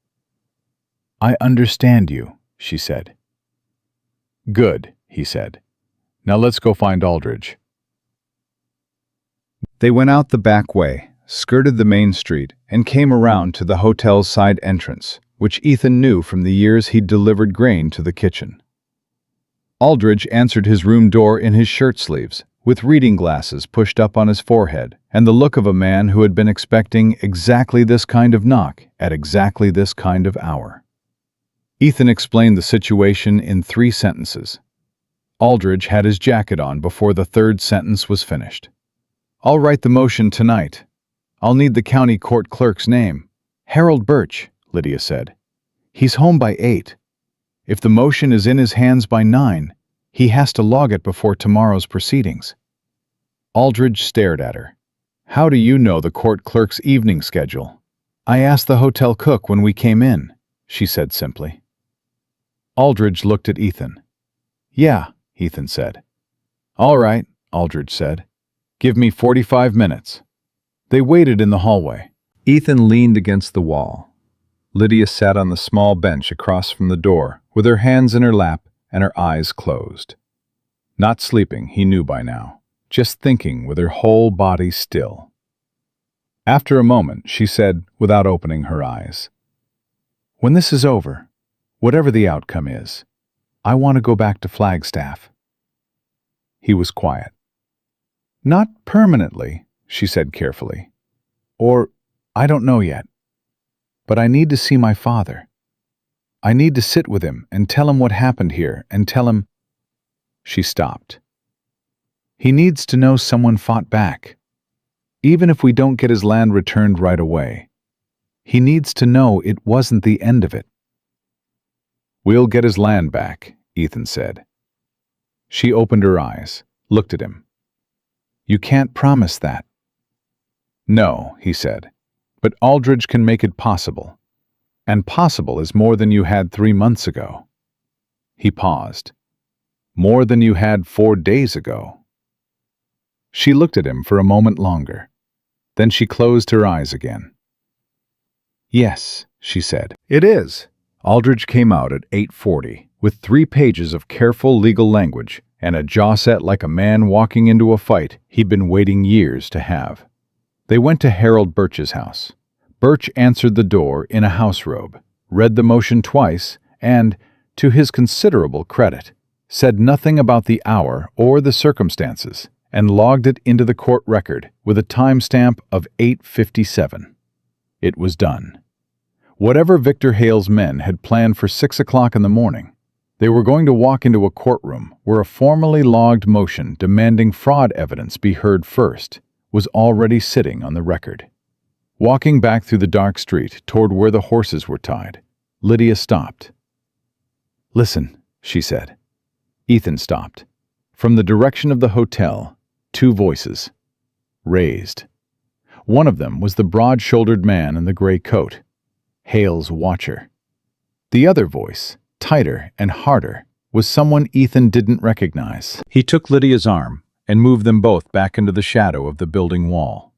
"I understand you," she said. "Good," he said. "Now let's go find Aldridge." They went out the back way, skirted the main street, and came around to the hotel's side entrance, which Ethan knew from the years he'd delivered grain to the kitchen. Aldridge answered his room door in his shirt sleeves, with reading glasses pushed up on his forehead, and the look of a man who had been expecting exactly this kind of knock at exactly this kind of hour. Ethan explained the situation in 3 sentences. Aldridge had his jacket on before the 3rd sentence was finished. "I'll write the motion tonight. I'll need the county court clerk's name." "Harold Birch," Lydia said. "He's home by 8. If the motion is in his hands by 9, he has to log it before tomorrow's proceedings." Aldridge stared at her. "How do you know the court clerk's evening schedule?" "I asked the hotel cook when we came in," she said simply. Aldridge looked at Ethan. "Yeah," Ethan said. "All right," Aldridge said. "Give me 45 minutes." They waited in the hallway. Ethan leaned against the wall. Lydia sat on the small bench across from the door, with her hands in her lap and her eyes closed. Not sleeping, he knew by now, just thinking with her whole body still. After a moment, she said, without opening her eyes, "When this is over, whatever the outcome is, I want to go back to Flagstaff." He was quiet. "Not permanently," she said carefully. "Or, I don't know yet. But I need to see my father. I need to sit with him and tell him what happened here and tell him—" She stopped. "He needs to know someone fought back. Even if we don't get his land returned right away, he needs to know it wasn't the end of it." "We'll get his land back," Ethan said. She opened her eyes, looked at him. "You can't promise that." "No," he said, "but Aldridge can make it possible. And possible is more than you had 3 months ago." He paused. "More than you had 4 days ago." She looked at him for a moment longer. Then she closed her eyes again. "Yes," she said, "it is." Aldridge came out at 8:40 with 3 pages of careful legal language and a jaw set like a man walking into a fight he'd been waiting years to have. They went to Harold Birch's house. Birch answered the door in a house robe, read the motion twice, and, to his considerable credit, said nothing about the hour or the circumstances, and logged it into the court record with a timestamp of 8:57. It was done. Whatever Victor Hale's men had planned for 6 o'clock in the morning, they were going to walk into a courtroom where a formally logged motion demanding fraud evidence be heard first was already sitting on the record. Walking back through the dark street toward where the horses were tied, Lydia stopped. "Listen," she said. Ethan stopped. From the direction of the hotel, 2 voices, raised. One of them was the broad-shouldered man in the gray coat, Hale's watcher. The other voice, tighter and harder, was someone Ethan didn't recognize. He took Lydia's arm and moved them both back into the shadow of the building wall.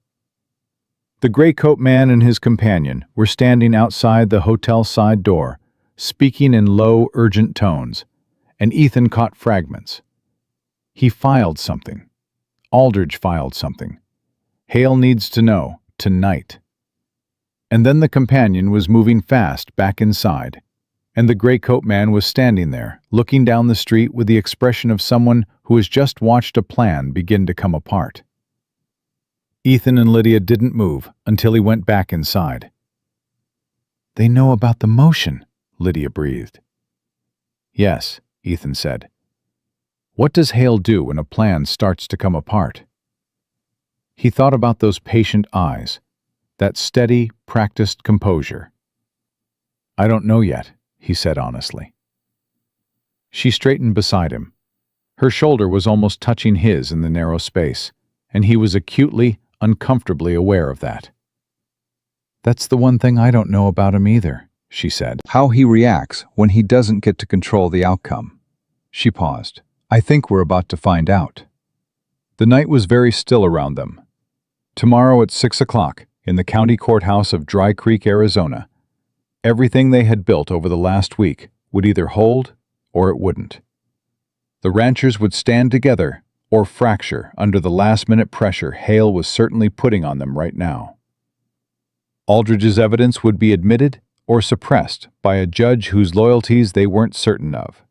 The gray coat man and his companion were standing outside the hotel side door, speaking in low, urgent tones, and Ethan caught fragments. He filed something. Aldridge filed something. Hale needs to know, tonight. And then the companion was moving fast back inside, and the gray coat man was standing there, looking down the street with the expression of someone who has just watched a plan begin to come apart. Ethan and Lydia didn't move until he went back inside. "They know about the motion," Lydia breathed. "Yes," Ethan said. "What does Hale do when a plan starts to come apart?" He thought about those patient eyes, that steady, practiced composure. "I don't know yet," he said honestly. She straightened beside him. Her shoulder was almost touching his in the narrow space, and he was acutely, uncomfortably aware of that. "That's the one thing I don't know about him either," she said. "How he reacts when he doesn't get to control the outcome." She paused. "I think we're about to find out." The night was very still around them. Tomorrow at 6 o'clock, in the county courthouse of Dry Creek, Arizona, everything they had built over the last week would either hold or it wouldn't. The ranchers would stand together or fracture under the last-minute pressure Hale was certainly putting on them right now. Aldridge's evidence would be admitted or suppressed by a judge whose loyalties they weren't certain of.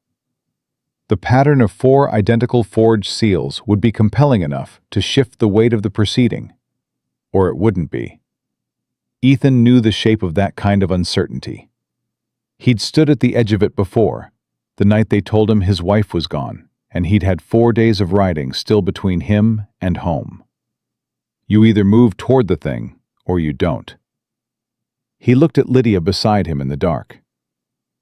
The pattern of 4 identical forged seals would be compelling enough to shift the weight of the proceeding, or it wouldn't be. Ethan knew the shape of that kind of uncertainty. He'd stood at the edge of it before, the night they told him his wife was gone, and he'd had 4 days of riding still between him and home. You either move toward the thing, or you don't. He looked at Lydia beside him in the dark.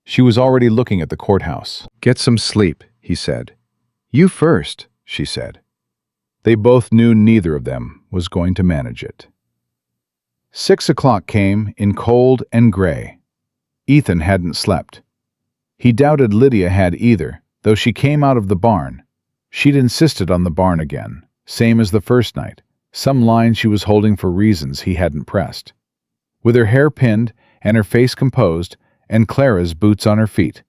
She was already looking at the courthouse. "Get some sleep," he said. "You first," she said. They both knew neither of them was going to manage it. 6 o'clock came in cold and gray. Ethan hadn't slept. He doubted Lydia had either, though she came out of the barn. She'd insisted on the barn again, same as the first night, some line she was holding for reasons he hadn't pressed. With her hair pinned and her face composed and Clara's boots on her feet,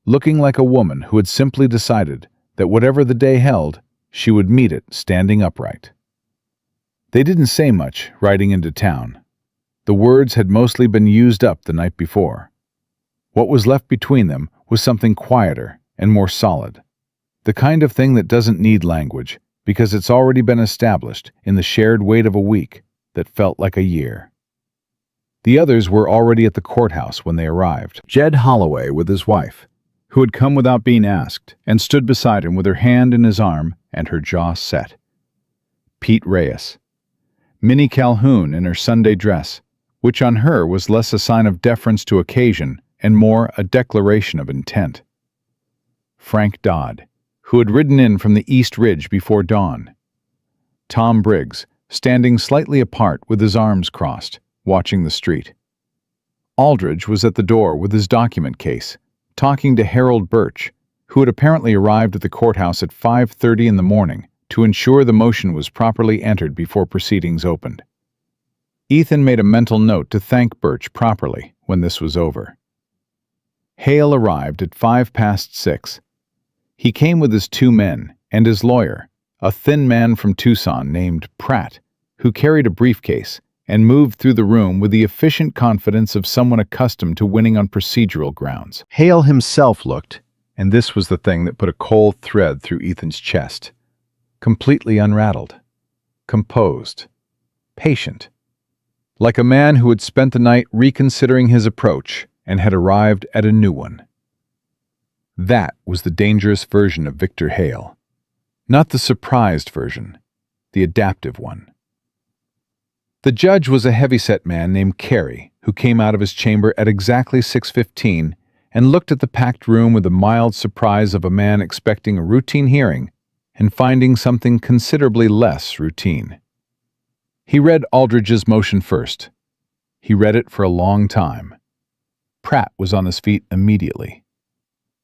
looking like a woman who had simply decided that whatever the day held, she would meet it standing upright. They didn't say much riding into town. The words had mostly been used up the night before. What was left between them was something quieter and more solid, the kind of thing that doesn't need language because it's already been established in the shared weight of a week that felt like a year. The others were already at the courthouse when they arrived. Jed Holloway with his wife, who had come without being asked, and stood beside him with her hand in his arm and her jaw set. Pete Reyes. Minnie Calhoun in her Sunday dress, which on her was less a sign of deference to occasion and more a declaration of intent. Frank Dodd, who had ridden in from the East Ridge before dawn. Tom Briggs, standing slightly apart with his arms crossed, watching the street. Aldridge was at the door with his document case, talking to Harold Birch, who had apparently arrived at the courthouse at 5:30 in the morning to ensure the motion was properly entered before proceedings opened. Ethan made a mental note to thank Birch properly when this was over. Hale arrived at 6:05. He came with his 2 men and his lawyer, a thin man from Tucson named Pratt, who carried a briefcase and moved through the room with the efficient confidence of someone accustomed to winning on procedural grounds. Hale himself looked, and this was the thing that put a cold thread through Ethan's chest, completely unrattled, composed, patient, like a man who had spent the night reconsidering his approach and had arrived at a new one. That was the dangerous version of Victor Hale, not the surprised version, the adaptive one. The judge was a heavyset man named Carey, who came out of his chamber at exactly 6:15 and looked at the packed room with the mild surprise of a man expecting a routine hearing and finding something considerably less routine. He read Aldridge's motion first. He read it for a long time. Pratt was on his feet immediately.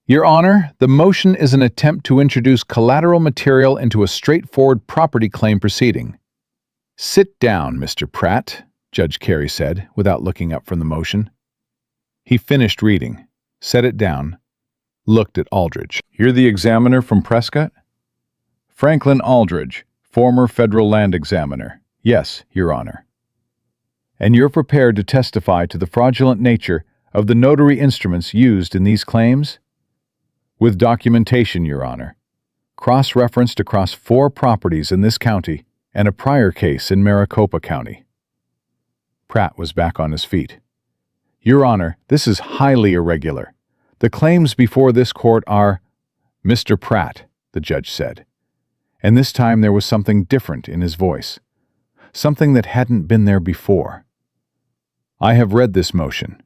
"Your Honor, the motion is an attempt to introduce collateral material into a straightforward property claim proceeding." "Sit down, Mr. Pratt," Judge Carey said, without looking up from the motion. He finished reading, set it down, looked at Aldridge. "You're the examiner from Prescott?" "Franklin Aldridge, former federal land examiner. Yes, Your Honor." "And you're prepared to testify to the fraudulent nature of the notary instruments used in these claims?" "With documentation, Your Honor. Cross-referenced across 4 properties in this county and a prior case in Maricopa County." Pratt was back on his feet. "Your Honor, this is highly irregular. The claims before this court are—" "Mr. Pratt," the judge said, and this time there was something different in his voice, something that hadn't been there before. "I have read this motion.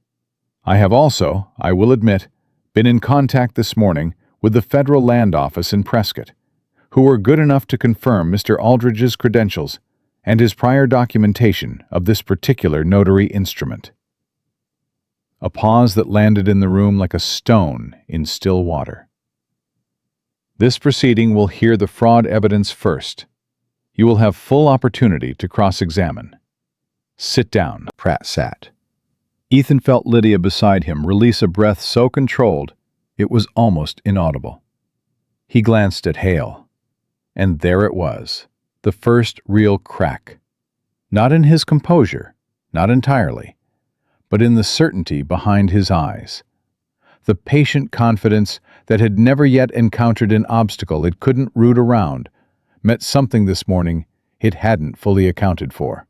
I have also, I will admit, been in contact this morning with the Federal Land Office in Prescott, who were good enough to confirm Mr. Aldridge's credentials and his prior documentation of this particular notary instrument. A pause that landed in the room like a stone in still water. This proceeding will hear the fraud evidence first. You will have full opportunity to cross-examine. Sit down. Pratt sat. Ethan felt Lydia beside him release a breath so controlled it was almost inaudible. He glanced at Hale, and there it was, the first real crack. Not in his composure, not entirely, but in the certainty behind his eyes. The patient confidence that had never yet encountered an obstacle it couldn't root around met something this morning it hadn't fully accounted for.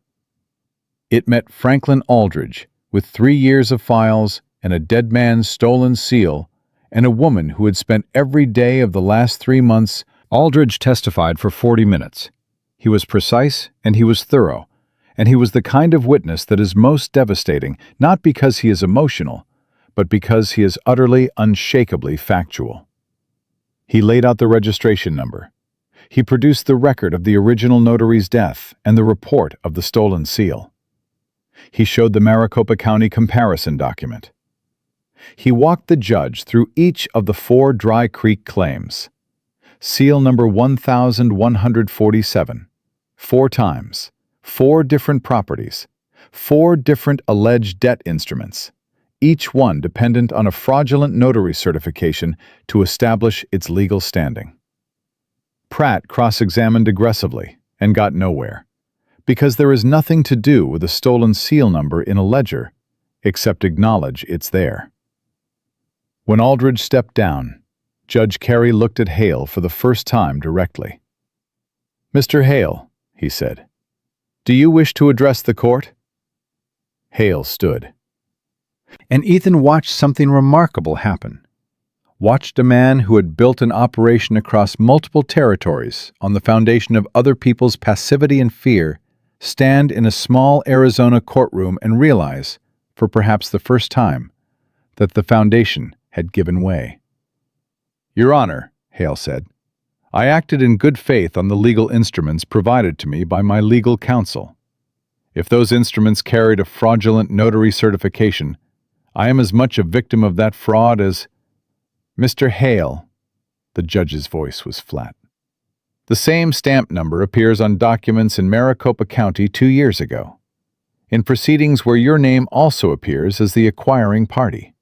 It met Franklin Aldridge, with 3 years of files and a dead man's stolen seal, and a woman who had spent every day of the last 3 months. Aldridge testified for 40 minutes. He was precise and he was thorough, and he was the kind of witness that is most devastating, not because he is emotional, but because he is utterly, unshakably factual. He laid out the registration number. He produced the record of the original notary's death and the report of the stolen seal. He showed the Maricopa County comparison document. He walked the judge through each of the 4 Dry Creek claims. Seal number 1147. 4 times. 4 different properties. 4 different alleged debt instruments, each one dependent on a fraudulent notary certification to establish its legal standing. Pratt cross-examined aggressively and got nowhere, because there is nothing to do with a stolen seal number in a ledger except acknowledge it's there. When Aldridge stepped down, Judge Carey looked at Hale for the first time directly. "Mr. Hale," he said, "do you wish to address the court?" Hale stood. And Ethan watched something remarkable happen. Watched a man who had built an operation across multiple territories on the foundation of other people's passivity and fear stand in a small Arizona courtroom and realize, for perhaps the first time, that the foundation had given way. "Your Honor," Hale said, "I acted in good faith on the legal instruments provided to me by my legal counsel. If those instruments carried a fraudulent notary certification, I am as much a victim of that fraud as—" "Mr. Hale," the judge's voice was flat. "The same stamp number appears on documents in Maricopa County 2 years ago, in proceedings where your name also appears as the acquiring party.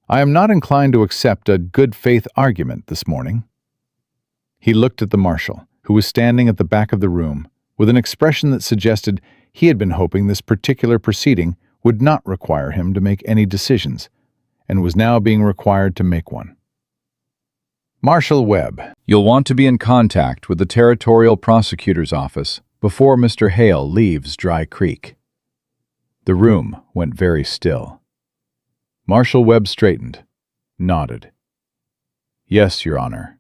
I am not inclined to accept a good faith argument this morning." He looked at the marshal, who was standing at the back of the room, with an expression that suggested he had been hoping this particular proceeding would not require him to make any decisions, and was now being required to make one. "Marshal Webb, you'll want to be in contact with the Territorial Prosecutor's Office before Mr. Hale leaves Dry Creek." The room went very still. Marshal Webb straightened, nodded. "Yes, Your Honor."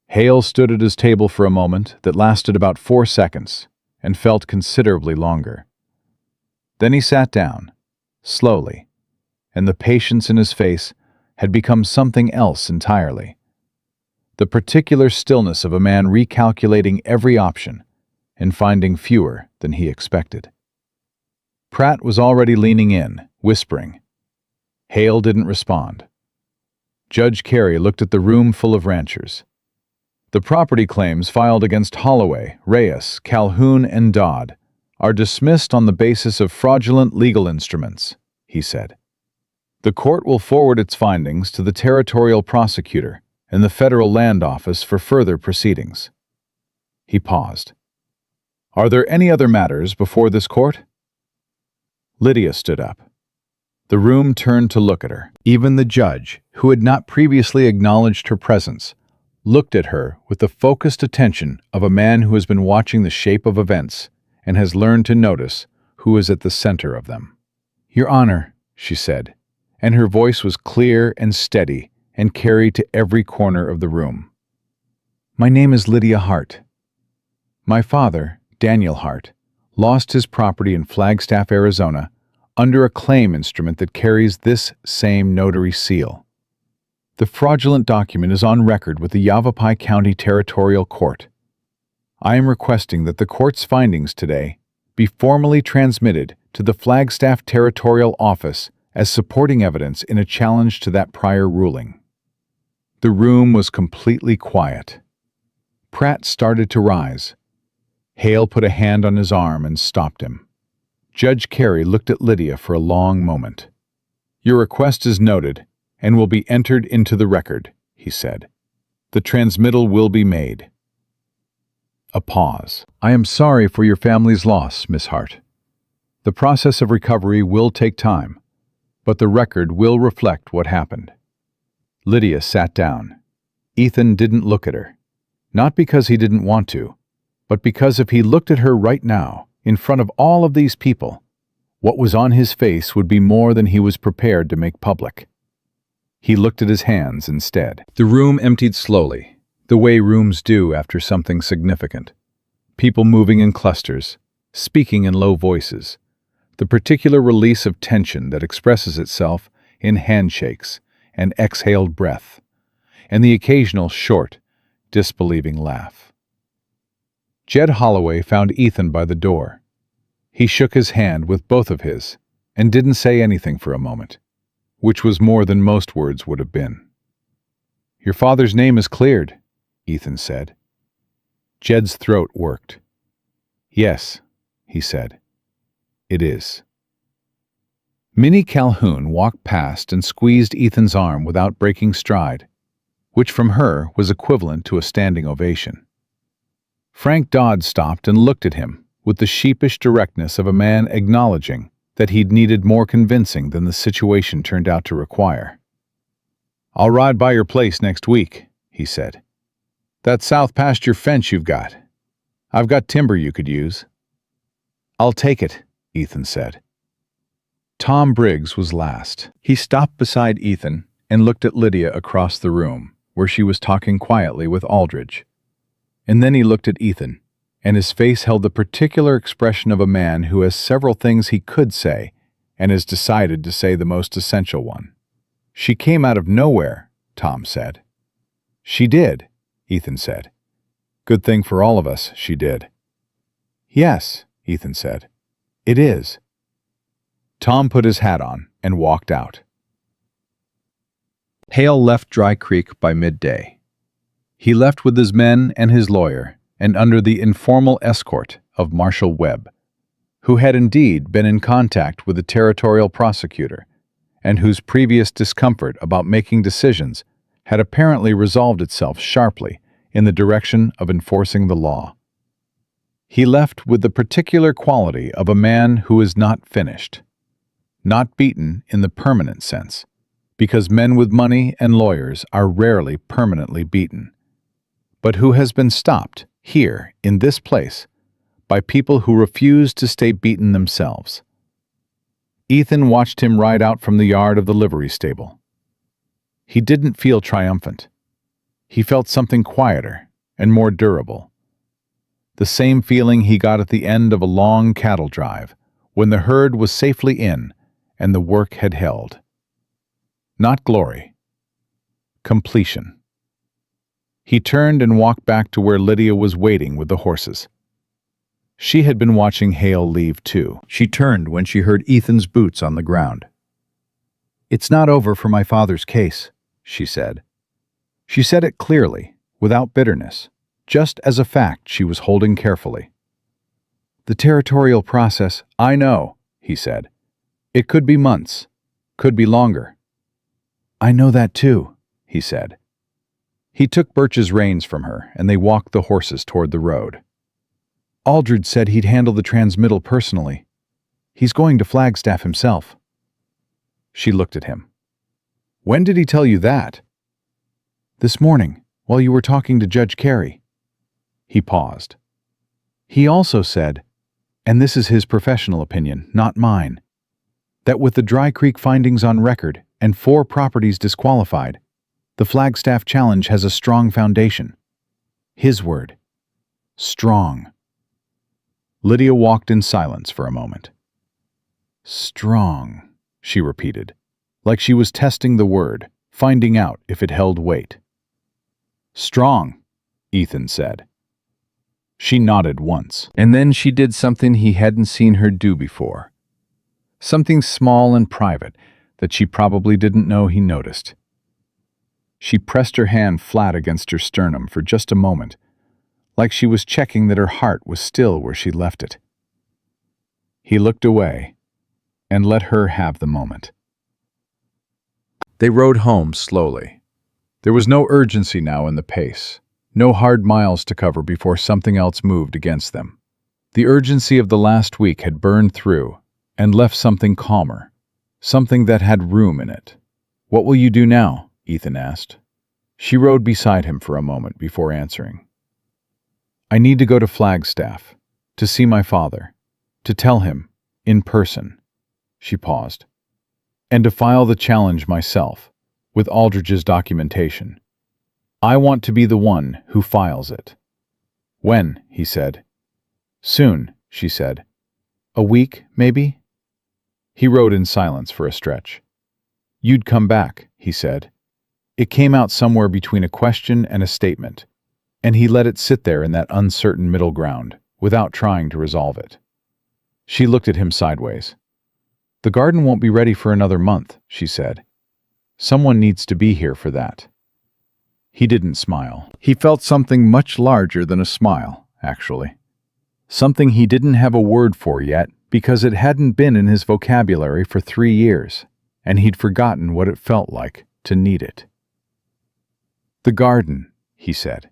Hale stood at his table for a moment that lasted about 4 seconds and felt considerably longer. Then he sat down, slowly, and the patience in his face had become something else entirely. The particular stillness of a man recalculating every option and finding fewer than he expected. Pratt was already leaning in, whispering. Hale didn't respond. Judge Carey looked at the room full of ranchers. "The property claims filed against Holloway, Reyes, Calhoun, and Dodd are dismissed on the basis of fraudulent legal instruments," he said. "The court will forward its findings to the territorial prosecutor and the Federal Land Office for further proceedings." He paused. "Are there any other matters before this court?" Lydia stood up. The room turned to look at her. Even the judge, who had not previously acknowledged her presence, looked at her with the focused attention of a man who has been watching the shape of events and has learned to notice who is at the center of them. "Your Honor," she said, and her voice was clear and steady and carried to every corner of the room. "My name is Lydia Hart. My father, Daniel Hart, lost his property in Flagstaff, Arizona, under a claim instrument that carries this same notary seal. The fraudulent document is on record with the Yavapai County Territorial Court. I am requesting that the court's findings today be formally transmitted to the Flagstaff Territorial Office as supporting evidence in a challenge to that prior ruling. The room was completely quiet. Pratt started to rise. Hale put a hand on his arm and stopped him. Judge Carey looked at Lydia for a long moment. "Your request is noted and will be entered into the record," he said. "The transmittal will be made." A pause. "I am sorry for your family's loss, Miss Hart. The process of recovery will take time, but the record will reflect what happened." Lydia sat down. Ethan didn't look at her. Not because he didn't want to, but because if he looked at her right now, in front of all of these people, what was on his face would be more than he was prepared to make public. He looked at his hands instead. The room emptied slowly, the way rooms do after something significant. People moving in clusters, speaking in low voices, the particular release of tension that expresses itself in handshakes and exhaled breath, and the occasional short, disbelieving laugh. Jed Holloway found Ethan by the door. He shook his hand with both of his and didn't say anything for a moment, which was more than most words would have been. "Your father's name is cleared," Ethan said. Jed's throat worked. "Yes," he said. "It is." Minnie Calhoun walked past and squeezed Ethan's arm without breaking stride, which from her was equivalent to a standing ovation. Frank Dodd stopped and looked at him with the sheepish directness of a man acknowledging that he'd needed more convincing than the situation turned out to require. "I'll ride by your place next week," he said. "That south pasture fence you've got. I've got timber you could use." "I'll take it," Ethan said. Tom Briggs was last. He stopped beside Ethan and looked at Lydia across the room, where she was talking quietly with Aldridge. And then he looked at Ethan, and his face held the particular expression of a man who has several things he could say and has decided to say the most essential one. "She came out of nowhere," Tom said. "She did," Ethan said. "Good thing for all of us, she did." "Yes," Ethan said. "It is." Tom put his hat on and walked out. Hale left Dry Creek by midday. He left with his men and his lawyer and under the informal escort of Marshal Webb, who had indeed been in contact with the territorial prosecutor and whose previous discomfort about making decisions had apparently resolved itself sharply in the direction of enforcing the law. He left with the particular quality of a man who is not finished, not beaten in the permanent sense, because men with money and lawyers are rarely permanently beaten, but who has been stopped here, in this place, by people who refuse to stay beaten themselves. Ethan watched him ride out from the yard of the livery stable. He didn't feel triumphant. He felt something quieter and more durable. The same feeling he got at the end of a long cattle drive, when the herd was safely in and the work had held. Not glory. Completion. He turned and walked back to where Lydia was waiting with the horses. She had been watching Hale leave too. She turned when she heard Ethan's boots on the ground. "It's not over for my father's case," she said. She said it clearly, without bitterness, just as a fact she was holding carefully. "The territorial process, I know," he said. "It could be months, could be longer." "I know that too," he said. He took Birch's reins from her, and they walked the horses toward the road. "Aldridge said he'd handle the transmittal personally. He's going to Flagstaff himself." She looked at him. "When did he tell you that?" "This morning, while you were talking to Judge Carey." He paused. "He also said, and this is his professional opinion, not mine, that with the Dry Creek findings on record and 4 properties disqualified, the Flagstaff challenge has a strong foundation." His word. Strong. Lydia walked in silence for a moment. "Strong," she repeated, like she was testing the word, finding out if it held weight. "Strong," Ethan said. She nodded once. And then she did something he hadn't seen her do before. Something small and private that she probably didn't know he noticed. She pressed her hand flat against her sternum for just a moment, like she was checking that her heart was still where she left it. He looked away and let her have the moment. They rode home slowly. There was no urgency now in the pace, no hard miles to cover before something else moved against them. The urgency of the last week had burned through and left something calmer, something that had room in it. "What will you do now?" Ethan asked. She rode beside him for a moment before answering. "I need to go to Flagstaff, to see my father, to tell him, in person." She paused. "And to file the challenge myself, with Aldridge's documentation. I want to be the one who files it." "When?" he said. "Soon," she said. "A week, maybe?" He rode in silence for a stretch. "You'd come back," he said. It came out somewhere between a question and a statement, and he let it sit there in that uncertain middle ground, without trying to resolve it. She looked at him sideways. "The garden won't be ready for another month," she said. "Someone needs to be here for that." He didn't smile. He felt something much larger than a smile, actually. Something he didn't have a word for yet because it hadn't been in his vocabulary for 3 years, and he'd forgotten what it felt like to need it. "The garden," he said.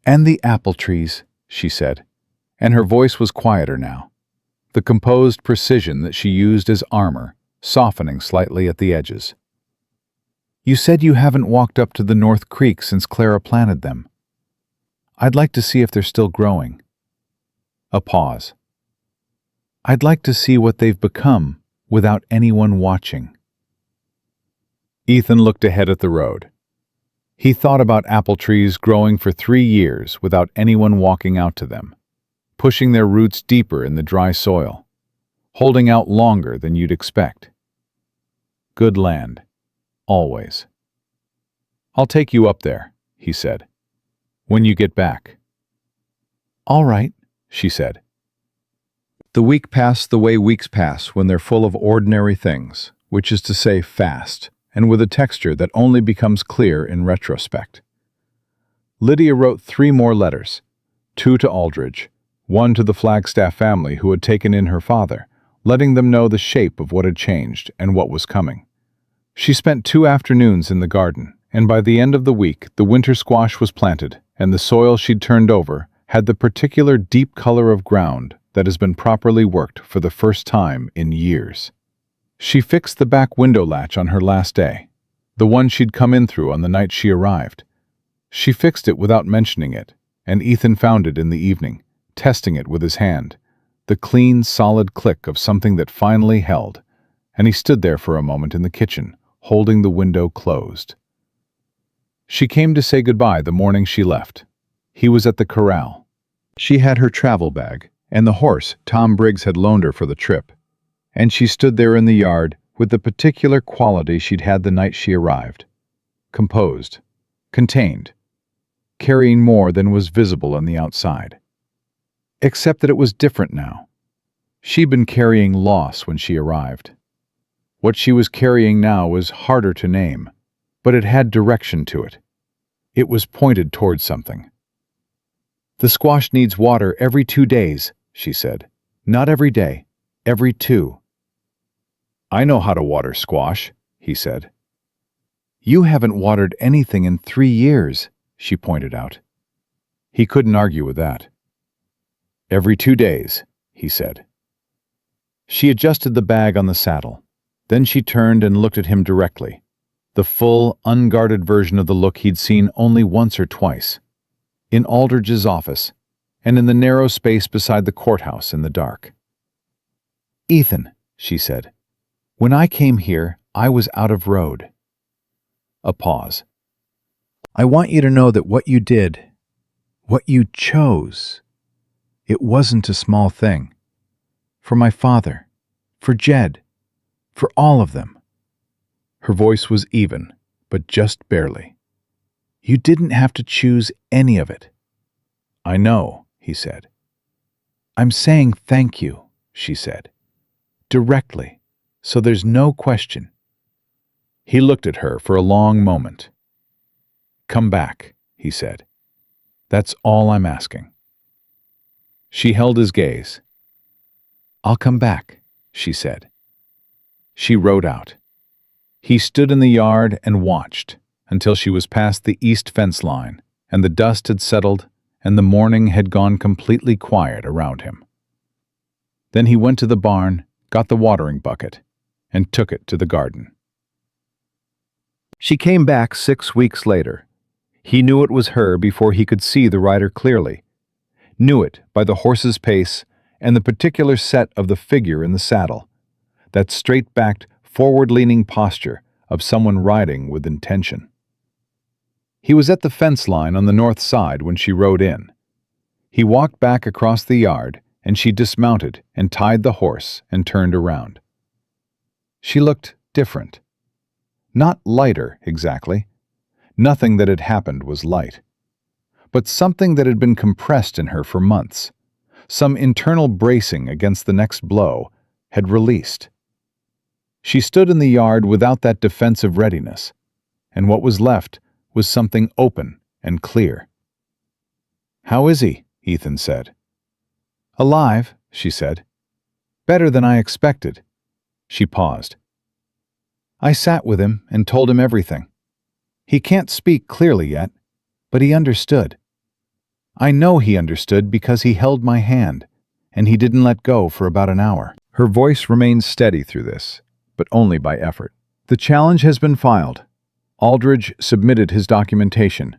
"And the apple trees," she said, and her voice was quieter now, the composed precision that she used as armor, softening slightly at the edges. "You said you haven't walked up to the North Creek since Clara planted them. I'd like to see if they're still growing." A pause. "I'd like to see what they've become without anyone watching." Ethan looked ahead at the road. He thought about apple trees growing for 3 years without anyone walking out to them, pushing their roots deeper in the dry soil, holding out longer than you'd expect. Good land. Always. "I'll take you up there," he said, "when you get back." "All right," she said. The week passed the way weeks pass when they're full of ordinary things, which is to say fast, and with a texture that only becomes clear in retrospect. Lydia wrote 3 more letters, 2 to Aldridge, 1 to the Flagstaff family who had taken in her father, letting them know the shape of what had changed and what was coming. She spent 2 afternoons in the garden, and by the end of the week the winter squash was planted, and the soil she'd turned over had the particular deep color of ground that has been properly worked for the first time in years. She fixed the back window latch on her last day, the one she'd come in through on the night she arrived. She fixed it without mentioning it, and Ethan found it in the evening, testing it with his hand, the clean, solid click of something that finally held, and he stood there for a moment in the kitchen, holding the window closed. She came to say goodbye the morning she left. He was at the corral. She had her travel bag, and the horse Tom Briggs had loaned her for the trip, and she stood there in the yard with the particular quality she'd had the night she arrived. Composed, contained, carrying more than was visible on the outside. Except that it was different now. She'd been carrying loss when she arrived. What she was carrying now was harder to name, but it had direction to it. It was pointed towards something. "The squash needs water every 2 days," she said. "Not every day, every 2. "I know how to water squash," he said. "You haven't watered anything in 3 years," she pointed out. He couldn't argue with that. "Every 2 days," he said. She adjusted the bag on the saddle. Then she turned and looked at him directly, the full, unguarded version of the look he'd seen only once or twice, in Aldridge's office, and in the narrow space beside the courthouse in the dark. "Ethan," she said, "when I came here, I was out of road." A pause. "I want you to know that what you did, what you chose, it wasn't a small thing. For my father, for Jed, for all of them." Her voice was even, but just barely. "You didn't have to choose any of it." "I know," he said. "I'm saying thank you," she said. "Directly, so there's no question." He looked at her for a long moment. "Come back," he said. "That's all I'm asking." She held his gaze. "I'll come back," she said. She rode out. He stood in the yard and watched until she was past the east fence line and the dust had settled and the morning had gone completely quiet around him. Then he went to the barn, got the watering bucket, and took it to the garden. She came back 6 weeks later. He knew it was her before he could see the rider clearly. Knew it by the horse's pace and the particular set of the figure in the saddle, that straight-backed, forward-leaning posture of someone riding with intention. He was at the fence line on the north side when she rode in. He walked back across the yard, and she dismounted and tied the horse and turned around. She looked different. Not lighter, exactly. Nothing that had happened was light. But something that had been compressed in her for months, some internal bracing against the next blow, had released. She stood in the yard without that defensive readiness, and what was left was something open and clear. "How is he?" Ethan said. "Alive," she said. "Better than I expected." She paused. "I sat with him and told him everything. He can't speak clearly yet, but he understood. I know he understood because he held my hand, and he didn't let go for about an hour." Her voice remained steady through this, but only by effort. "The challenge has been filed. Aldridge submitted his documentation.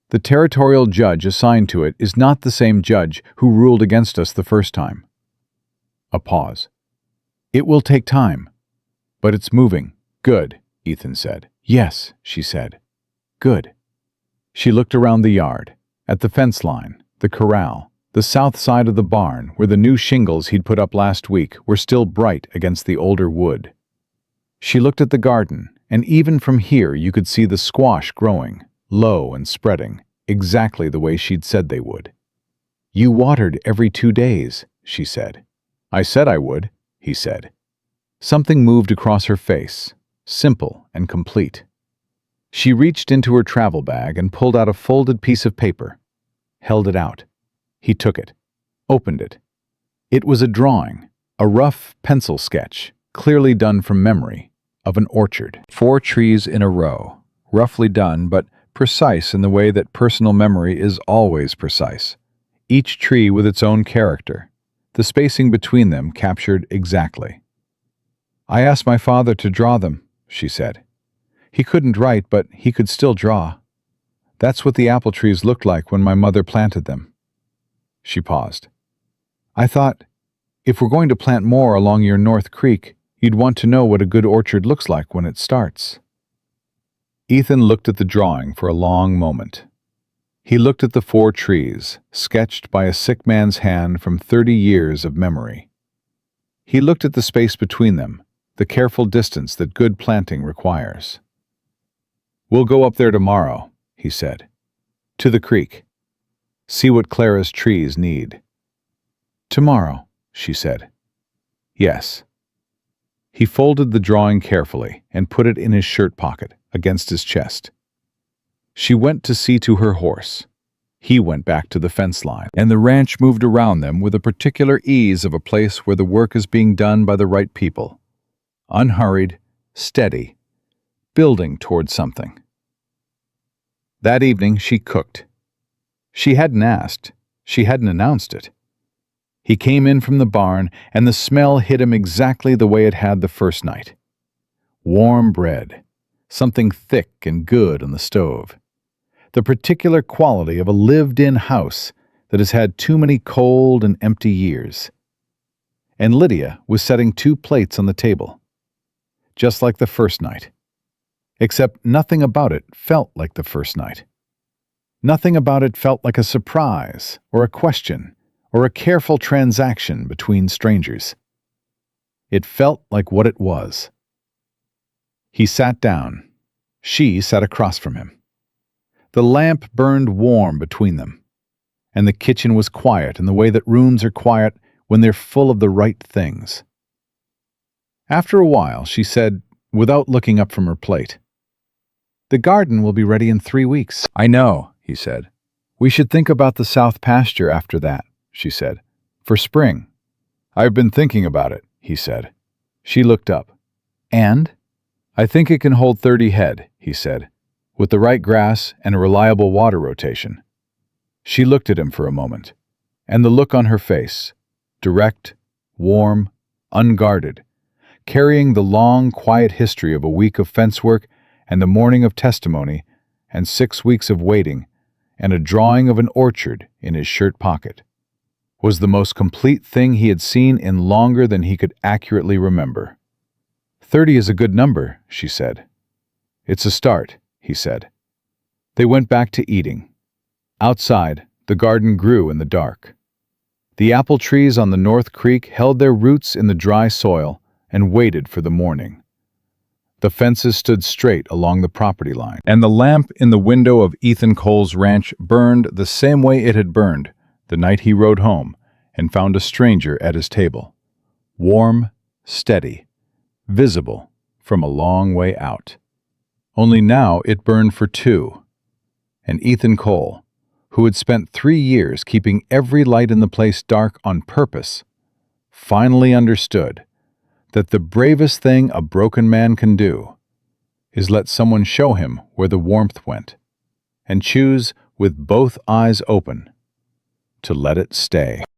The territorial judge assigned to it is not the same judge who ruled against us the first time." A pause. "It will take time, but it's moving." "Good," Ethan said. "Yes," she said. "Good." She looked around the yard, at the fence line, the corral, the south side of the barn where the new shingles he'd put up last week were still bright against the older wood. She looked at the garden, and even from here you could see the squash growing, low and spreading, exactly the way she'd said they would. "You watered every 2 days," she said. "I said I would," he said. Something moved across her face, simple and complete. She reached into her travel bag and pulled out a folded piece of paper, held it out. He took it, opened it. It was a drawing, a rough pencil sketch, clearly done from memory, of an orchard. 4 trees in a row, roughly done but precise in the way that personal memory is always precise. Each tree with its own character, the spacing between them captured exactly. "I asked my father to draw them," she said. "He couldn't write, but he could still draw. That's what the apple trees looked like when my mother planted them." She paused. "I thought, if we're going to plant more along your North Creek, you'd want to know what a good orchard looks like when it starts." Ethan looked at the drawing for a long moment. He looked at the 4 trees, sketched by a sick man's hand from 30 years of memory. He looked at the space between them, the careful distance that good planting requires. "We'll go up there tomorrow," he said. "To the creek. See what Clara's trees need." "Tomorrow," she said. "Yes." He folded the drawing carefully and put it in his shirt pocket, against his chest. She went to see to her horse. He went back to the fence line, and the ranch moved around them with a particular ease of a place where the work is being done by the right people. Unhurried, steady, building toward something. That evening she cooked. She hadn't asked. She hadn't announced it. He came in from the barn, and the smell hit him exactly the way it had the first night. Warm bread, something thick and good on the stove. The particular quality of a lived-in house that has had too many cold and empty years. And Lydia was setting 2 plates on the table. Just like the first night. Except nothing about it felt like the first night. Nothing about it felt like a surprise, or a question, or a careful transaction between strangers. It felt like what it was. He sat down. She sat across from him. The lamp burned warm between them, and the kitchen was quiet in the way that rooms are quiet when they're full of the right things. After a while, she said, without looking up from her plate, "The garden will be ready in 3 weeks." "I know," he said. "We should think about the south pasture after that," she said, "for spring." "I've been thinking about it," he said. She looked up. "And?" "I think it can hold 30 head," he said, "with the right grass and a reliable water rotation." She looked at him for a moment, and the look on her face, direct, warm, unguarded, carrying the long, quiet history of a week of fence work and the morning of testimony and 6 weeks of waiting and a drawing of an orchard in his shirt pocket, was the most complete thing he had seen in longer than he could accurately remember. 30 is a good number," she said. "It's a start," he said. They went back to eating. Outside, the garden grew in the dark. The apple trees on the North Creek held their roots in the dry soil and waited for the morning. The fences stood straight along the property line, and the lamp in the window of Ethan Cole's ranch burned the same way it had burned the night he rode home and found a stranger at his table. Warm, steady, visible from a long way out. Only now it burned for two, and Ethan Cole, who had spent 3 years keeping every light in the place dark on purpose, finally understood that the bravest thing a broken man can do is let someone show him where the warmth went, and choose with both eyes open to let it stay.